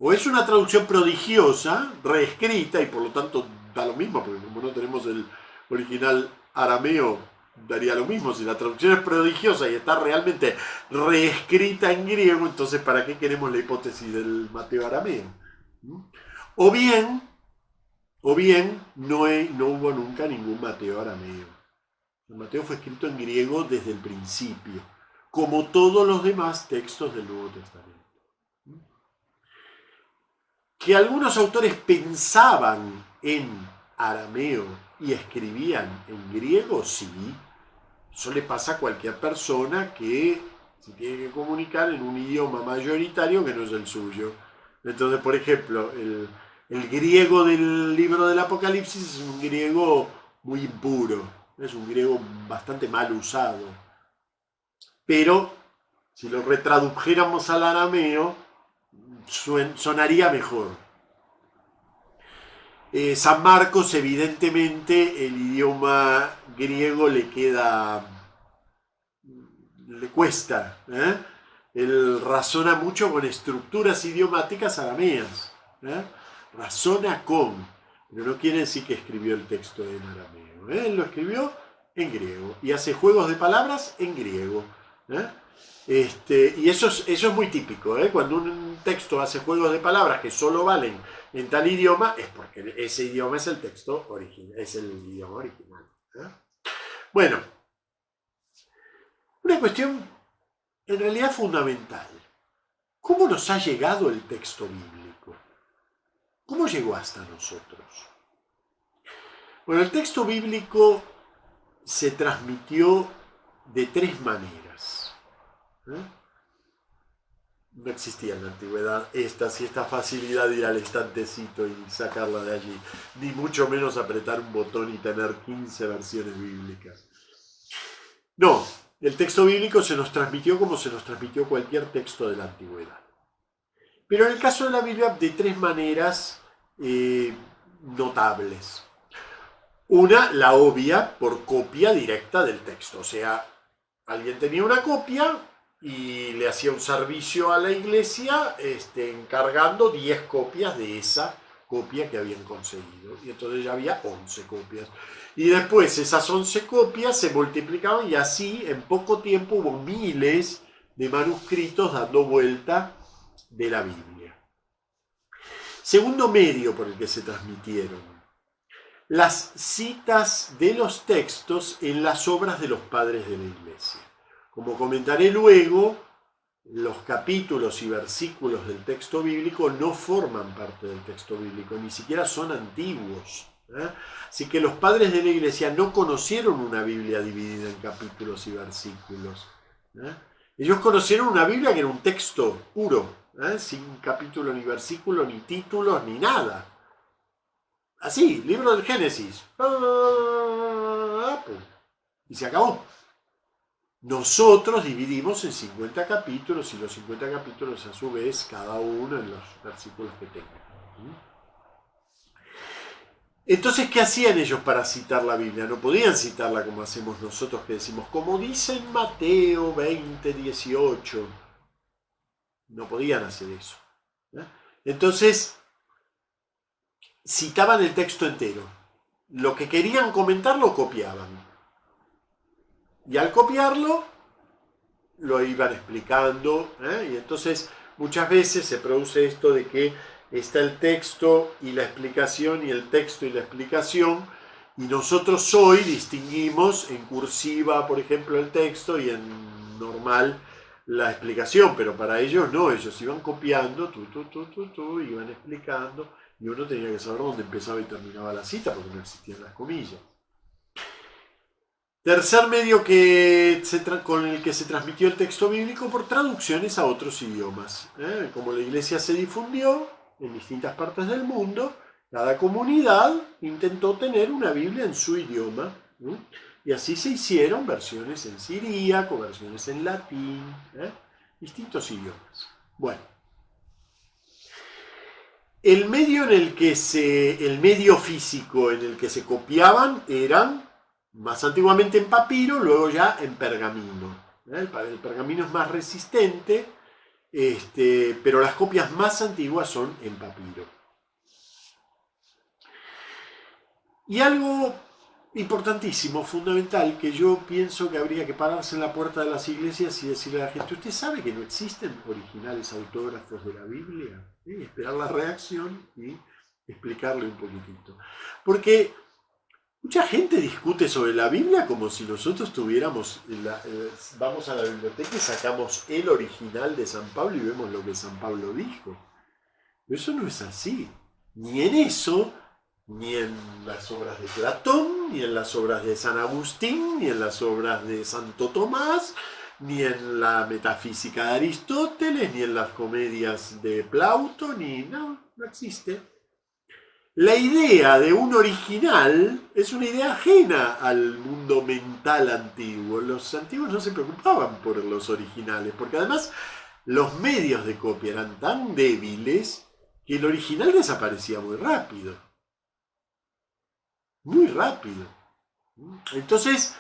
O es una traducción prodigiosa, reescrita, y por lo tanto da lo mismo, porque como no tenemos el original arameo, daría lo mismo. Si la traducción es prodigiosa y está realmente reescrita en griego, entonces ¿para qué queremos la hipótesis del Mateo arameo? O bien no hubo nunca ningún Mateo arameo. El Mateo fue escrito en griego desde el principio, como todos los demás textos del Nuevo Testamento. Que algunos autores pensaban en arameo y escribían en griego, sí. Eso le pasa a cualquier persona que se tiene que comunicar en un idioma mayoritario que no es el suyo. Entonces, por ejemplo, el griego del libro del Apocalipsis es un griego muy impuro, es un griego bastante mal usado. Pero, si lo retradujéramos al arameo, sonaría mejor. San Marcos, evidentemente, el idioma griego le cuesta. Él razona mucho con estructuras idiomáticas arameas. Razona con, pero no quiere decir que escribió el texto en arameo. Él lo escribió en griego y hace juegos de palabras en griego. Y eso es muy típico. Cuando un texto hace juegos de palabras que solo valen en tal idioma, es porque ese idioma es el texto original, es el idioma original. Bueno, una cuestión en realidad fundamental. ¿Cómo nos ha llegado el texto bíblico? ¿Cómo llegó hasta nosotros? Bueno, el texto bíblico se transmitió de tres maneras. No existía en la antigüedad esta facilidad de ir al estantecito y sacarla de allí, ni mucho menos apretar un botón y tener 15 versiones bíblicas. No, el texto bíblico se nos transmitió como se nos transmitió cualquier texto de la antigüedad. Pero en el caso de la Biblia, de tres maneras notables. Una, la obvia, por copia directa del texto. O sea, alguien tenía una copia y le hacía un servicio a la iglesia encargando 10 copias de esa copia que habían conseguido. Y entonces ya había 11 copias. Y después esas 11 copias se multiplicaban y así en poco tiempo hubo miles de manuscritos dando vuelta de la Biblia. Segundo medio por el que se transmitieron: las citas de los textos en las obras de los padres de la iglesia. Como comentaré luego, los capítulos y versículos del texto bíblico no forman parte del texto bíblico, ni siquiera son antiguos. Así que los padres de la iglesia no conocieron una Biblia dividida en capítulos y versículos. Ellos conocieron una Biblia que era un texto puro, sin capítulo ni versículo, ni títulos, ni nada. Así, libro del Génesis. Y se acabó. nosotros dividimos en 50 capítulos y los 50 capítulos a su vez cada uno en los versículos que tengan. Entonces, ¿qué hacían ellos para citar la Biblia? No podían citarla como hacemos nosotros, que decimos, como dice en Mateo 20, 18. No podían hacer eso. Entonces, citaban el texto entero. Lo que querían comentar lo copiaban. Y al copiarlo, lo iban explicando. Y entonces, muchas veces se produce esto de que está el texto y la explicación, y el texto y la explicación, y nosotros hoy distinguimos en cursiva, por ejemplo, el texto y en normal la explicación, pero para ellos no, ellos iban copiando, iban explicando, y uno tenía que saber dónde empezaba y terminaba la cita, porque no existían las comillas. Tercer medio con el que se transmitió el texto bíblico, por traducciones a otros idiomas. Como la iglesia se difundió en distintas partes del mundo, cada comunidad intentó tener una Biblia en su idioma, y así se hicieron versiones en siríaco, versiones en latín, distintos idiomas. Bueno, el medio físico en el que se copiaban eran más antiguamente en papiro, luego ya en pergamino. El pergamino es más resistente, pero las copias más antiguas son en papiro. Y algo importantísimo, fundamental, que yo pienso que habría que pararse en la puerta de las iglesias y decirle a la gente, ¿usted sabe que no existen originales autógrafos de la Biblia? ¿Sí? Esperar la reacción y explicarle un poquitito. Porque mucha gente discute sobre la Biblia como si nosotros tuviéramos, vamos a la biblioteca y sacamos el original de San Pablo y vemos lo que San Pablo dijo. Pero eso no es así. Ni en eso, ni en las obras de Platón, ni en las obras de San Agustín, ni en las obras de Santo Tomás, ni en la metafísica de Aristóteles, ni en las comedias de Plauto, no existe. La idea de un original es una idea ajena al mundo mental antiguo. Los antiguos no se preocupaban por los originales, porque además los medios de copia eran tan débiles que el original desaparecía muy rápido. Muy rápido. Entonces,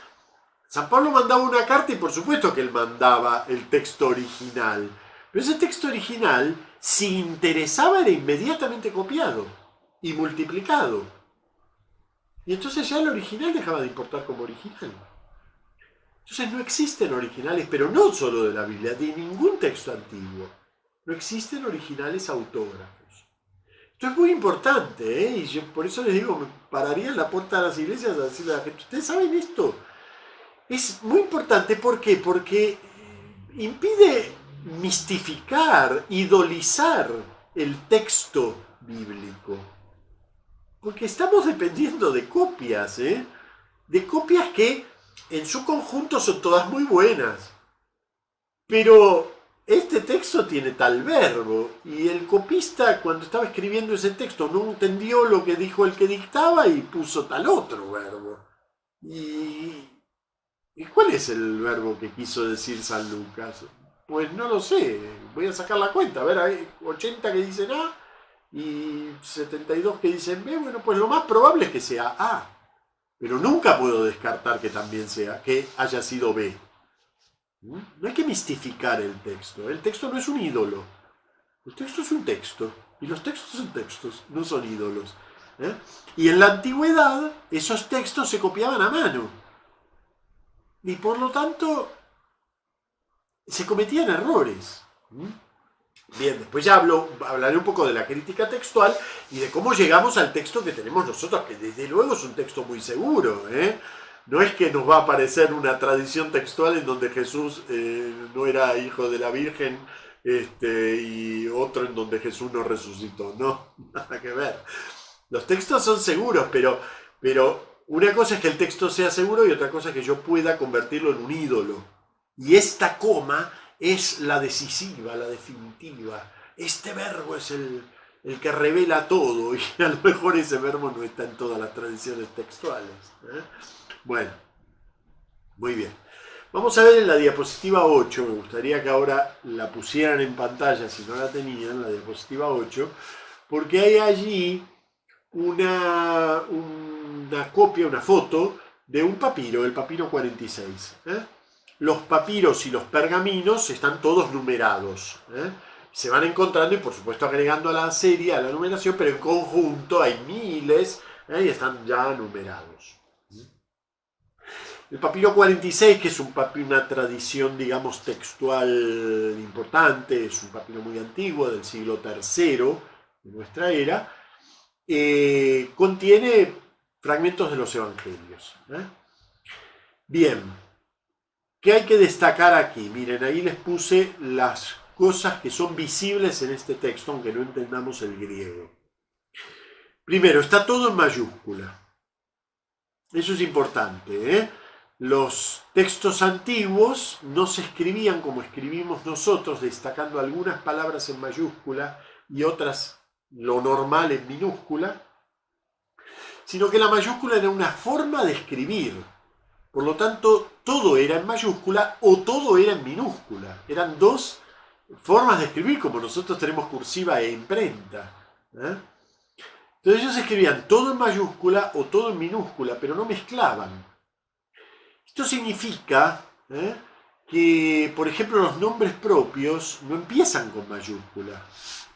San Pablo mandaba una carta y por supuesto que él mandaba el texto original. Pero ese texto original, si interesaba, era inmediatamente copiado y multiplicado. Y entonces ya el original dejaba de importar como original. Entonces no existen originales, pero no solo de la Biblia, de ningún texto antiguo. No existen originales autógrafos. Esto es muy importante, y yo por eso les digo, me pararía en la puerta de las iglesias a decirle a la gente, ¿ustedes saben esto? Es muy importante, ¿por qué? Porque impide mistificar, idolizar el texto bíblico. Porque estamos dependiendo de copias, de copias que en su conjunto son todas muy buenas. Pero este texto tiene tal verbo, y el copista cuando estaba escribiendo ese texto no entendió lo que dijo el que dictaba y puso tal otro verbo. ¿Y cuál es el verbo que quiso decir San Lucas? Pues no lo sé, voy a sacar la cuenta, a ver, hay 80 que dicen A y 72 que dicen B, bueno, pues lo más probable es que sea A, pero nunca puedo descartar que también sea, que haya sido B. No hay que mistificar el texto no es un ídolo, el texto es un texto, y los textos son textos, no son ídolos. Y en la antigüedad esos textos se copiaban a mano, y por lo tanto se cometían errores. Bien, después ya hablaré un poco de la crítica textual y de cómo llegamos al texto que tenemos nosotros, que desde luego es un texto muy seguro, No es que nos va a aparecer una tradición textual en donde Jesús no era hijo de la Virgen y otro en donde Jesús no resucitó. No, nada que ver. Los textos son seguros, pero una cosa es que el texto sea seguro y otra cosa es que yo pueda convertirlo en un ídolo. Y esta coma es la decisiva, la definitiva. Este verbo es el que revela todo, y a lo mejor ese verbo no está en todas las tradiciones textuales. Bueno, muy bien. Vamos a ver en la diapositiva 8, me gustaría que ahora la pusieran en pantalla si no la tenían, la diapositiva 8, porque hay allí una copia, una foto de un papiro, el papiro 46. Los papiros y los pergaminos están todos numerados. Se van encontrando y por supuesto agregando a la serie, a la numeración, pero en conjunto hay miles y están ya numerados. El papiro 46, que es una tradición, digamos, textual importante, es un papiro muy antiguo, del siglo III de nuestra era, contiene fragmentos de los evangelios. Bien, ¿qué hay que destacar aquí? Miren, ahí les puse las cosas que son visibles en este texto, aunque no entendamos el griego. Primero, está todo en mayúscula. Eso es importante, Los textos antiguos no se escribían como escribimos nosotros, destacando algunas palabras en mayúscula y otras, lo normal, en minúscula, sino que la mayúscula era una forma de escribir. Por lo tanto, todo era en mayúscula o todo era en minúscula. Eran dos formas de escribir, como nosotros tenemos cursiva e imprenta. Entonces ellos escribían todo en mayúscula o todo en minúscula, pero no mezclaban. Esto significa que, por ejemplo, los nombres propios no empiezan con mayúscula.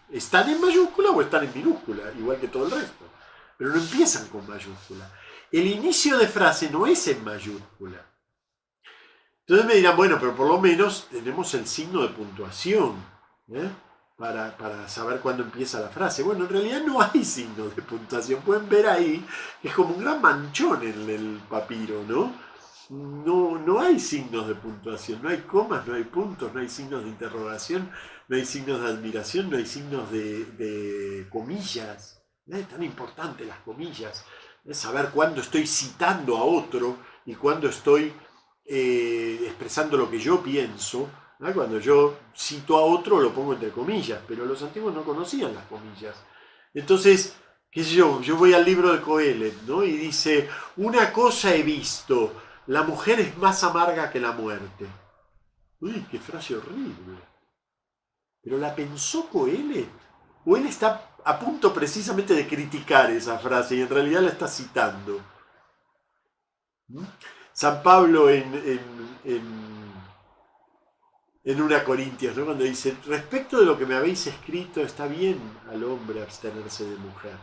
Están en mayúscula o están en minúscula, igual que todo el resto. Pero no empiezan con mayúscula. El inicio de frase no es en mayúscula. Entonces me dirán, bueno, pero por lo menos tenemos el signo de puntuación para saber cuándo empieza la frase. Bueno, en realidad no hay signo de puntuación. Pueden ver ahí que es como un gran manchón en el papiro, ¿no? No hay signos de puntuación, no hay comas, no hay puntos, no hay signos de interrogación, no hay signos de admiración, no hay signos de comillas. Es tan importante las comillas, es saber cuándo estoy citando a otro y cuándo estoy expresando lo que yo pienso. Cuando yo cito a otro lo pongo entre comillas, pero los antiguos no conocían las comillas. Entonces, qué sé yo voy al libro de Coelet, ¿no? Y dice, una cosa he visto, la mujer es más amarga que la muerte. Uy, qué frase horrible. ¿Pero la pensó Coelet? ¿O él está a punto precisamente de criticar esa frase y en realidad la está citando? San Pablo en 1 Corintios, ¿no? Cuando dice, respecto de lo que me habéis escrito, está bien al hombre abstenerse de mujer.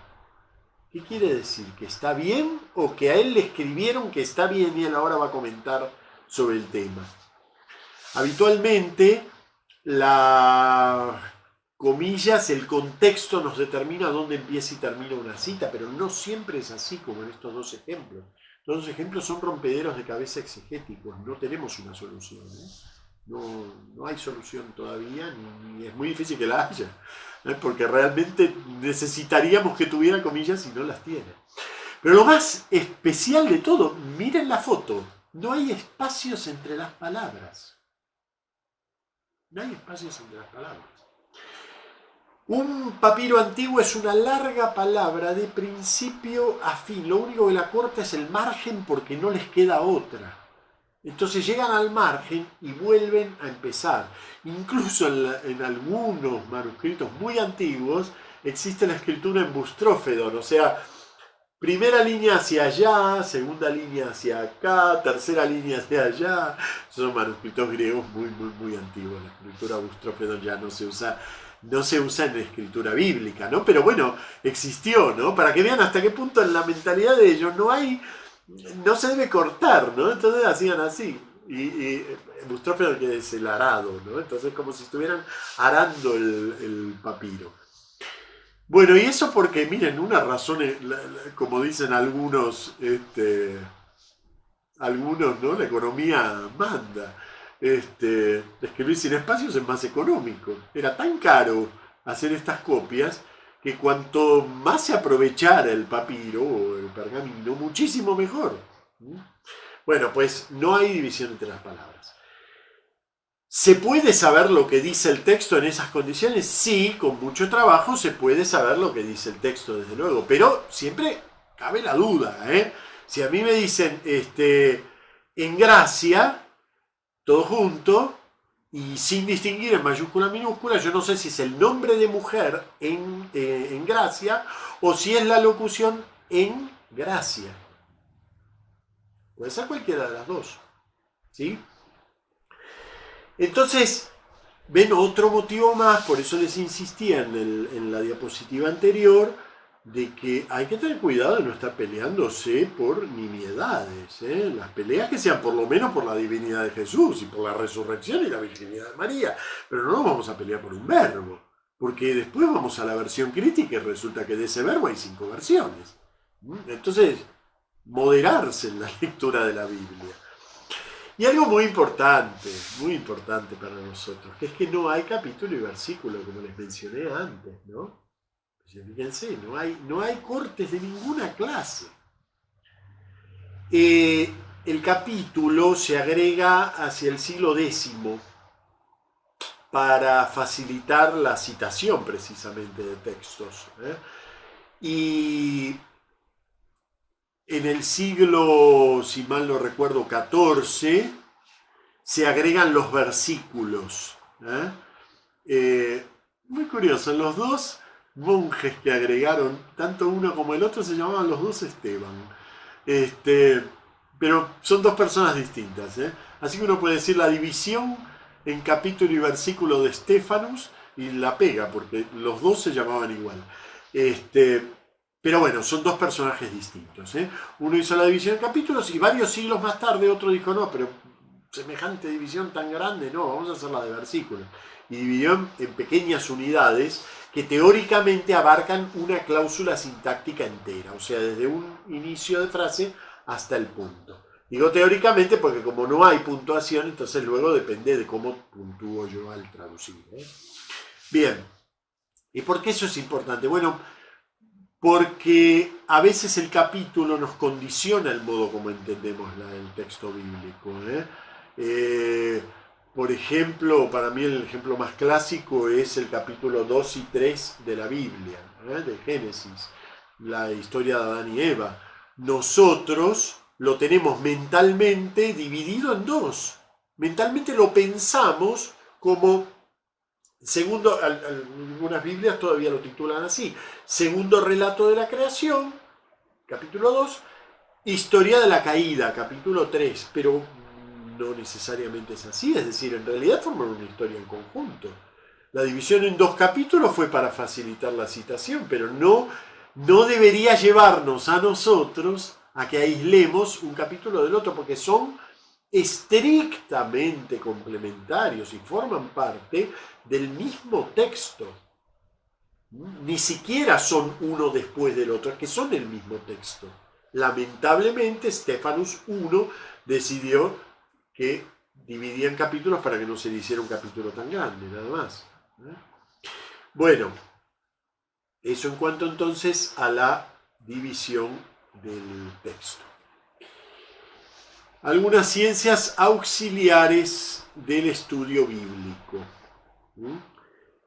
¿Qué quiere decir? ¿Que está bien o que a él le escribieron que está bien y él ahora va a comentar sobre el tema? Habitualmente, las comillas, el contexto nos determina dónde empieza y termina una cita, pero no siempre es así como en estos dos ejemplos. Estos dos ejemplos son rompederos de cabeza exegéticos, no tenemos una solución. No hay solución todavía, ni es muy difícil que la haya, porque realmente necesitaríamos que tuviera comillas y no las tiene. Pero lo más especial de todo, miren la foto, no hay espacios entre las palabras. No hay espacios entre las palabras. Un papiro antiguo es una larga palabra de principio a fin, lo único que la corta es el margen porque no les queda otra. Entonces llegan al margen y vuelven a empezar. Incluso en algunos manuscritos muy antiguos existe la escritura en bustrófedon, o sea, primera línea hacia allá, segunda línea hacia acá, tercera línea hacia allá. Son manuscritos griegos muy antiguos. La escritura bustrófedon ya no se usa en la escritura bíblica, ¿no? Pero bueno, existió, ¿no? Para que vean hasta qué punto en la mentalidad de ellos no se debe cortar, ¿no? Entonces hacían así. Y bustrófedon que es el arado, ¿no? Entonces como si estuvieran arando el papiro. Bueno, y eso porque, miren, una razón, como dicen algunos, ¿no? La economía manda. Escribir sin espacios es más económico. Era tan caro hacer estas copias que cuanto más se aprovechara el papiro o el pergamino, muchísimo mejor. Bueno, pues no hay división entre las palabras. ¿Se puede saber lo que dice el texto en esas condiciones? Sí, con mucho trabajo se puede saber lo que dice el texto, desde luego, pero siempre cabe la duda, Si a mí me dicen, en gracia, todo junto y sin distinguir en mayúscula minúscula. Yo no sé si es el nombre de mujer en gracia o si es la locución en gracia. Puede ser cualquiera de las dos, ¿sí? Entonces, ven otro motivo más, por eso les insistía en la diapositiva anterior, de que hay que tener cuidado de no estar peleándose por nimiedades, ¿eh? Las peleas que sean por lo menos por la divinidad de Jesús y por la resurrección y la virginidad de María, pero no nos vamos a pelear por un verbo, porque después vamos a la versión crítica y resulta que de ese verbo hay 5 versiones. Entonces, moderarse en la lectura de la Biblia. Y algo muy importante para nosotros, que es que no hay capítulo y versículo, como les mencioné antes, ¿no? Fíjense, no hay cortes de ninguna clase. El capítulo se agrega hacia el siglo X para facilitar la citación precisamente de textos, ¿eh? Y en el siglo, si mal no recuerdo, XIV, se agregan los versículos, ¿eh? Muy curioso, los dos monjes que agregaron, tanto uno como el otro, se llamaban los dos Esteban. Pero son dos personas distintas, ¿eh? Así que uno puede decir la división en capítulo y versículo de Estefanus y la pega, porque los dos se llamaban igual. Pero bueno, son dos personajes distintos, ¿eh? Uno hizo la división en capítulos y varios siglos más tarde otro dijo, no, pero semejante división tan grande, no, vamos a hacerla de versículos. Y dividió en pequeñas unidades que teóricamente abarcan una cláusula sintáctica entera, o sea, desde un inicio de frase hasta el punto. Digo teóricamente porque como no hay puntuación, entonces luego depende de cómo puntúo yo al traducir, ¿eh? Bien, ¿y por qué eso es importante? Bueno, porque a veces el capítulo nos condiciona el modo como entendemos el texto bíblico, ¿eh? Por ejemplo, para mí el ejemplo más clásico es el capítulo 2 y 3 de la Biblia, de Génesis, la historia de Adán y Eva. Nosotros lo tenemos mentalmente dividido en dos. Mentalmente lo pensamos como, segundo, algunas Biblias todavía lo titulan así, segundo relato de la creación, capítulo 2, historia de la caída, capítulo 3, pero no necesariamente es así, es decir, en realidad forman una historia en conjunto. La división en dos capítulos fue para facilitar la citación, pero no debería llevarnos a nosotros a que aislemos un capítulo del otro, porque son estrictamente complementarios y forman parte del mismo texto. Ni siquiera son uno después del otro, es que son el mismo texto. Lamentablemente, Stephanus I decidió que dividía en capítulos para que no se le hiciera un capítulo tan grande, nada más. Bueno, eso en cuanto entonces a la división del texto. Algunas ciencias auxiliares del estudio bíblico.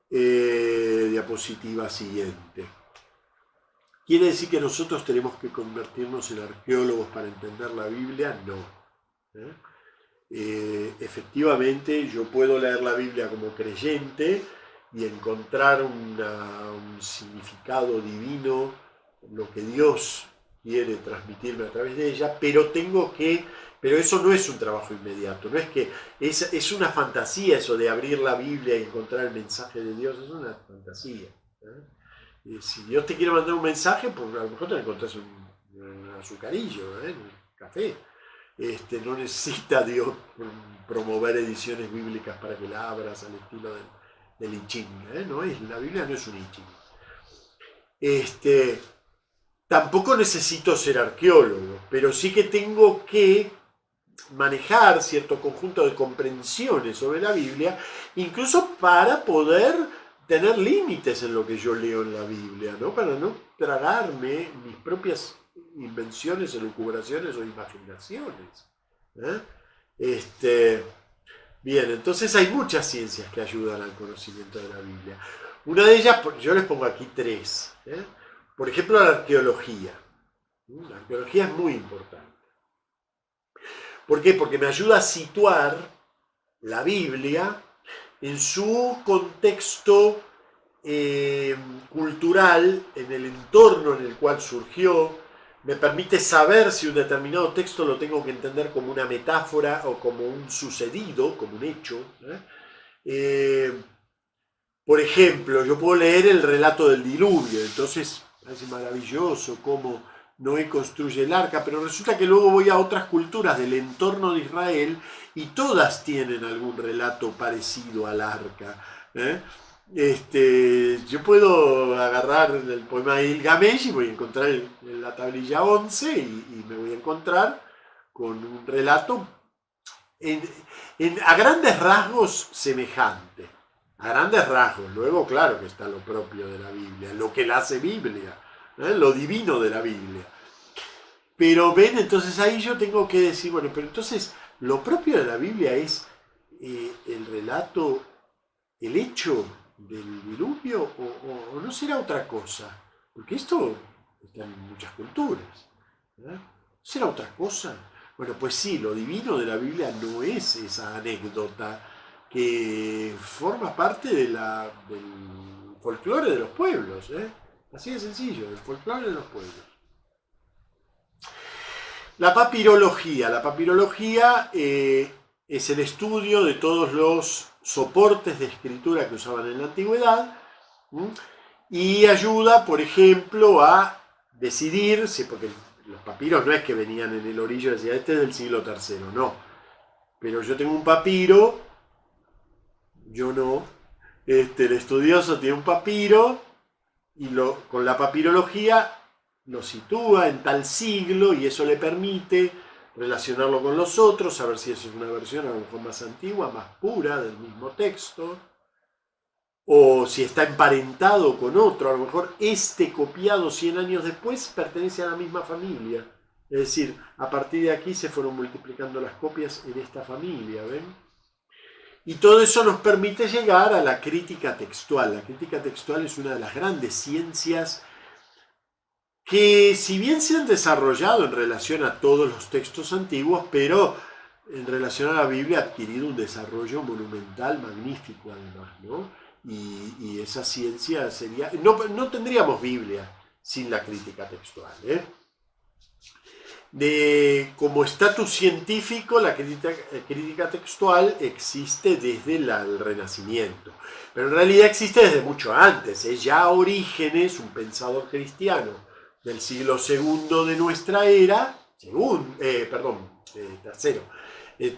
Diapositiva siguiente. ¿Quiere decir que nosotros tenemos que convertirnos en arqueólogos para entender la Biblia? No. Efectivamente, yo puedo leer la Biblia como creyente y encontrar un significado divino, lo que Dios quiere transmitirme a través de ella, pero eso no es un trabajo inmediato, no es que es una fantasía eso de abrir la Biblia y encontrar el mensaje de Dios, es una fantasía. Si Dios te quiere mandar un mensaje, pues a lo mejor te encontrás un azucarillo, un café. No necesita Dios promover ediciones bíblicas para que la abras al estilo del I Ching, la Biblia no es un I Ching. Tampoco necesito ser arqueólogo, pero sí que tengo que manejar cierto conjunto de comprensiones sobre la Biblia, incluso para poder tener límites en lo que yo leo en la Biblia, para no tragarme mis propias invenciones, elucubraciones o imaginaciones. Bien, entonces hay muchas ciencias que ayudan al conocimiento de la Biblia. Una de ellas, yo les pongo aquí 3. Por ejemplo, la arqueología. La arqueología es muy importante. ¿Por qué? Porque me ayuda a situar la Biblia en su contexto cultural, en el entorno en el cual surgió, me permite saber si un determinado texto lo tengo que entender como una metáfora o como un sucedido, como un hecho. Por ejemplo, yo puedo leer el relato del diluvio, entonces parece maravilloso cómo Noé construye el arca, pero resulta que luego voy a otras culturas del entorno de Israel y todas tienen algún relato parecido al arca. Yo puedo agarrar el poema de Gilgamesh y voy a encontrar la tablilla 11 y me voy a encontrar con un relato a grandes rasgos semejante. A grandes rasgos. Luego, claro que está lo propio de la Biblia, lo que la hace Biblia, lo divino de la Biblia. Pero ven, entonces ahí yo tengo que decir, bueno, pero entonces lo propio de la Biblia es el relato, el hecho del diluvio, o no será otra cosa, porque esto está en muchas culturas. ¿Será otra cosa? Bueno, pues sí, lo divino de la Biblia no es esa anécdota que forma parte del folclore de los pueblos. Así de sencillo, el folclore de los pueblos. La papirología. La papirología es el estudio de todos los soportes de escritura que usaban en la antigüedad y ayuda, por ejemplo, a decidir, porque los papiros no es que venían en el orillo y decían, este es del siglo III, no. Pero yo tengo un papiro, yo no. El estudioso tiene un papiro y con la papirología lo sitúa en tal siglo y eso le permite relacionarlo con los otros, saber si eso es una versión a lo mejor más antigua, más pura del mismo texto, o si está emparentado con otro, a lo mejor este copiado 100 años después pertenece a la misma familia. Es decir, a partir de aquí se fueron multiplicando las copias en esta familia, ¿ven? Y todo eso nos permite llegar a la crítica textual. La crítica textual es una de las grandes ciencias que, si bien se han desarrollado en relación a todos los textos antiguos, pero en relación a la Biblia ha adquirido un desarrollo monumental, magnífico además, ¿no? Y esa ciencia sería... No tendríamos Biblia sin la crítica textual, Como estatus científico, la crítica textual existe desde el Renacimiento, pero en realidad existe desde mucho antes. Ya Orígenes, un pensador cristiano del siglo II de nuestra era,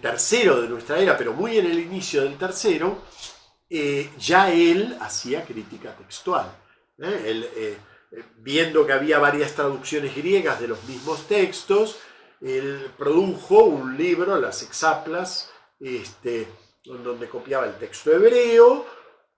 tercero de nuestra era, pero muy en el inicio del tercero, ya él hacía crítica textual. Viendo que había varias traducciones griegas de los mismos textos, él produjo un libro, las Hexaplas, donde copiaba el texto hebreo,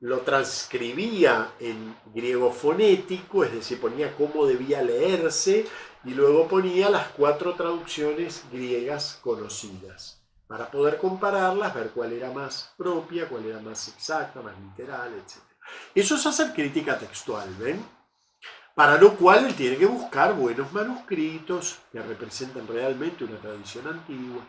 lo transcribía en griego fonético, es decir, ponía cómo debía leerse, y luego ponía las 4 traducciones griegas conocidas, para poder compararlas, ver cuál era más propia, cuál era más exacta, más literal, etc. Eso es hacer crítica textual, ¿ven? Para lo cual él tiene que buscar buenos manuscritos que representen realmente una tradición antigua.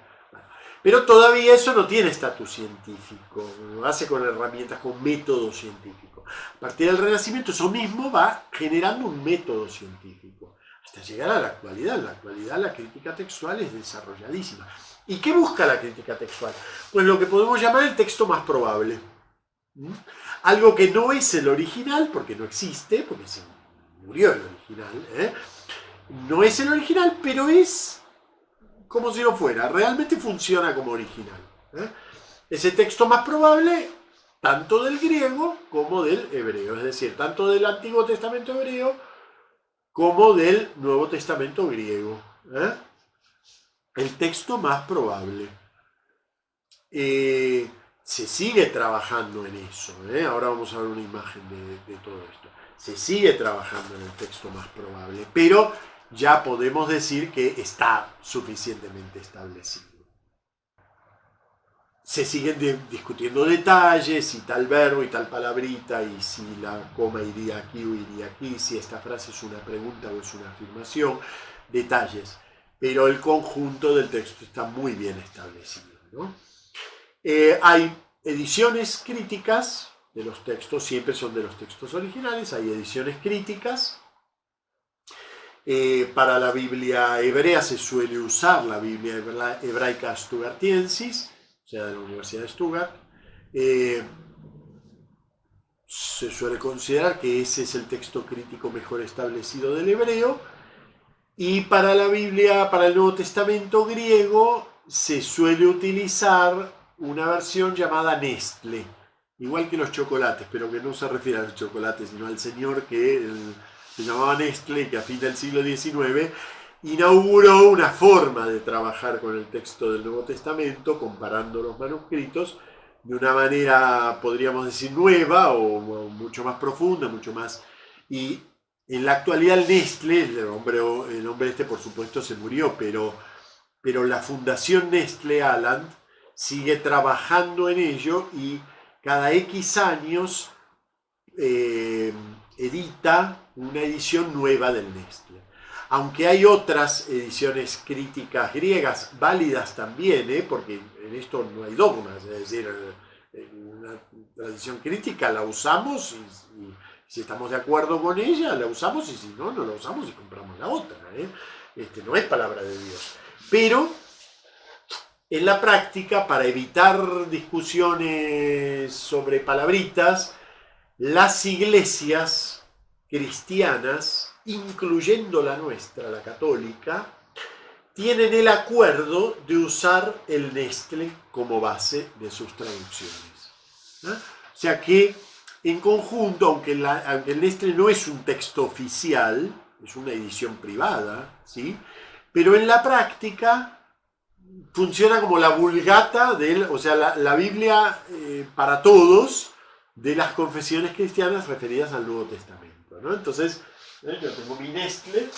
Pero todavía eso no tiene estatus científico, lo hace con herramientas, con método científico. A partir del Renacimiento eso mismo va generando un método científico, hasta llegar a la actualidad. En la actualidad la crítica textual es desarrolladísima. ¿Y qué busca la crítica textual? Pues lo que podemos llamar el texto más probable. Algo que no es el original, porque no existe, porque se murió el original, no es el original, pero es como si lo fuera, realmente funciona como original. Ese texto más probable, tanto del griego como del hebreo, es decir, tanto del Antiguo Testamento hebreo como del Nuevo Testamento griego. El texto más probable. Se sigue trabajando en eso. Ahora vamos a ver una imagen de todo esto. Se sigue trabajando en el texto más probable, pero ya podemos decir que está suficientemente establecido. Se siguen discutiendo detalles, y tal verbo y tal palabrita, y si la coma iría aquí o iría aquí, si esta frase es una pregunta o es una afirmación, detalles. Pero el conjunto del texto está muy bien establecido, ¿no? Hay ediciones críticas de los textos, siempre son de los textos originales, hay ediciones críticas. Para la Biblia hebrea se suele usar la Biblia hebraica Stuttgartiensis, o sea, de la Universidad de Stuttgart. Se suele considerar que ese es el texto crítico mejor establecido del hebreo. Y para la Biblia, para el Nuevo Testamento griego, se suele utilizar una versión llamada Nestle, igual que los chocolates, pero que no se refiere a los chocolates, sino al señor que se llamaba Nestle, que a fin del siglo XIX inauguró una forma de trabajar con el texto del Nuevo Testamento, comparando los manuscritos, de una manera, podríamos decir, nueva o mucho más profunda, mucho más... Y en la actualidad el Nestle, el hombre este por supuesto se murió, pero la Fundación Nestle Aland sigue trabajando en ello y cada X años edita una edición nueva del Nestle. Aunque hay otras ediciones críticas griegas válidas también, porque en esto no hay dogmas, es decir, una tradición crítica la usamos y si estamos de acuerdo con ella, la usamos, y si no, no la usamos y compramos la otra. No es palabra de Dios. Pero, en la práctica, para evitar discusiones sobre palabritas, las iglesias cristianas, incluyendo la nuestra, la católica, tienen el acuerdo de usar el Nestle como base de sus traducciones. O sea que, en conjunto, aunque el Nestle no es un texto oficial, es una edición privada, ¿sí? Pero en la práctica funciona como la vulgata, o sea, la Biblia para todos de las confesiones cristianas referidas al Nuevo Testamento, ¿no? Entonces, yo tengo mi Nestle,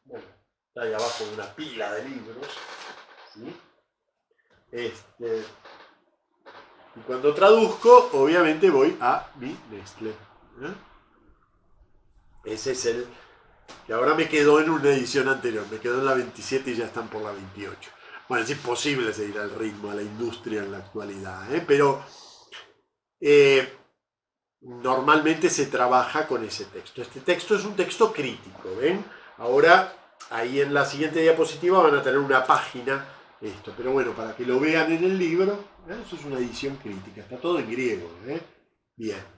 bueno, está ahí abajo de una pila de libros, ¿sí? Y cuando traduzco, obviamente voy a mi Nestle. Ese es el que ahora me quedó en una edición anterior. Me quedó en la 27 y ya están por la 28. Bueno, es imposible seguir al ritmo a la industria en la actualidad, pero normalmente se trabaja con ese texto. Este texto es un texto crítico, ¿ven? Ahora, ahí en la siguiente diapositiva van a tener una página esto, pero bueno, para que lo vean en el libro, eso es una edición crítica, está todo en griego, Bien.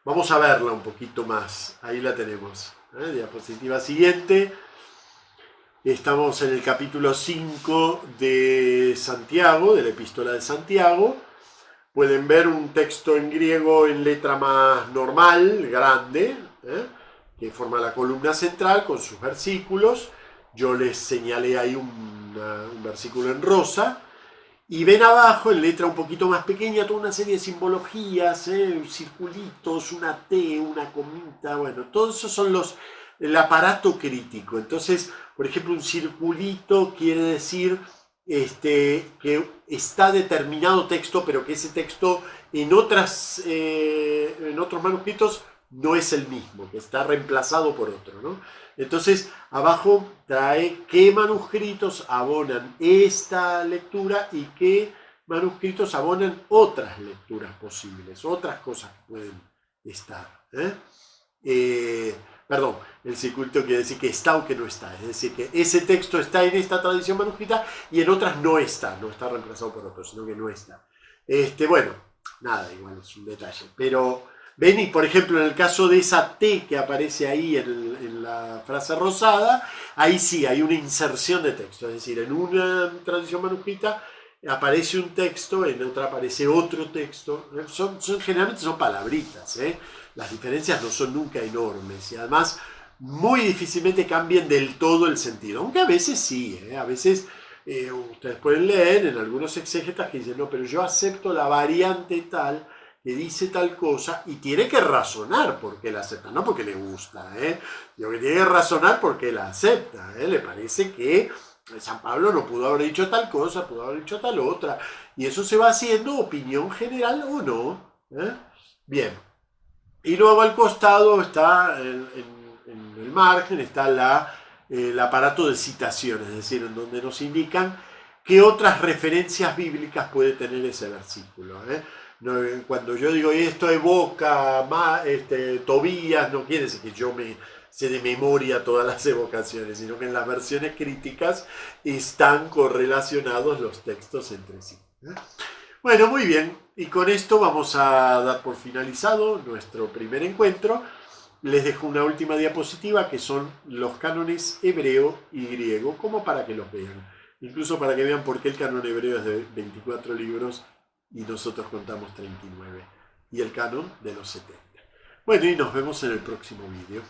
Vamos a verla un poquito más, ahí la tenemos, diapositiva siguiente. Estamos en el capítulo 5 de Santiago, de la Epístola de Santiago. Pueden ver un texto en griego en letra más normal, grande, que forma la columna central con sus versículos. Yo les señalé ahí un versículo en rosa. Y ven abajo, en letra un poquito más pequeña, toda una serie de simbologías, circulitos, una T, una comita, bueno, todos esos son el aparato crítico. Entonces, por ejemplo, un circulito quiere decir que está determinado texto, pero que ese texto en otros manuscritos no es el mismo, que está reemplazado por otro, ¿no? Entonces, abajo trae qué manuscritos abonan esta lectura y qué manuscritos abonan otras lecturas posibles, otras cosas que pueden estar. Perdón, el circulito quiere decir que está o que no está, es decir, que ese texto está en esta tradición manuscrita y en otras no está reemplazado por otro, sino que no está. Bueno, nada, igual es un detalle, pero... Ven, y por ejemplo, en el caso de esa T que aparece ahí en la frase rosada, ahí sí hay una inserción de texto, es decir, en una tradición manuscrita aparece un texto, en otra aparece otro texto, generalmente son palabritas, las diferencias no son nunca enormes y además muy difícilmente cambian del todo el sentido, aunque a veces sí, a veces ustedes pueden leer en algunos exégetas que dicen, no, pero yo acepto la variante tal, que dice tal cosa y tiene que razonar por qué la acepta, no porque le gusta, Digo que tiene que razonar por qué la acepta, le parece que San Pablo no pudo haber dicho tal cosa, pudo haber dicho tal otra, y eso se va haciendo opinión general o no, Bien, y luego al costado está, en el margen, está el aparato de citaciones, es decir, en donde nos indican ¿Qué otras referencias bíblicas puede tener ese versículo? Cuando yo digo esto evoca Tobías, no quiere decir que yo me sé de memoria todas las evocaciones, sino que en las versiones críticas están correlacionados los textos entre sí. Bueno, muy bien, y con esto vamos a dar por finalizado nuestro primer encuentro. Les dejo una última diapositiva que son los cánones hebreo y griego, como para que los vean. Incluso para que vean por qué el canon hebreo es de 24 libros y nosotros contamos 39. Y el canon de los 70. Bueno, y nos vemos en el próximo vídeo.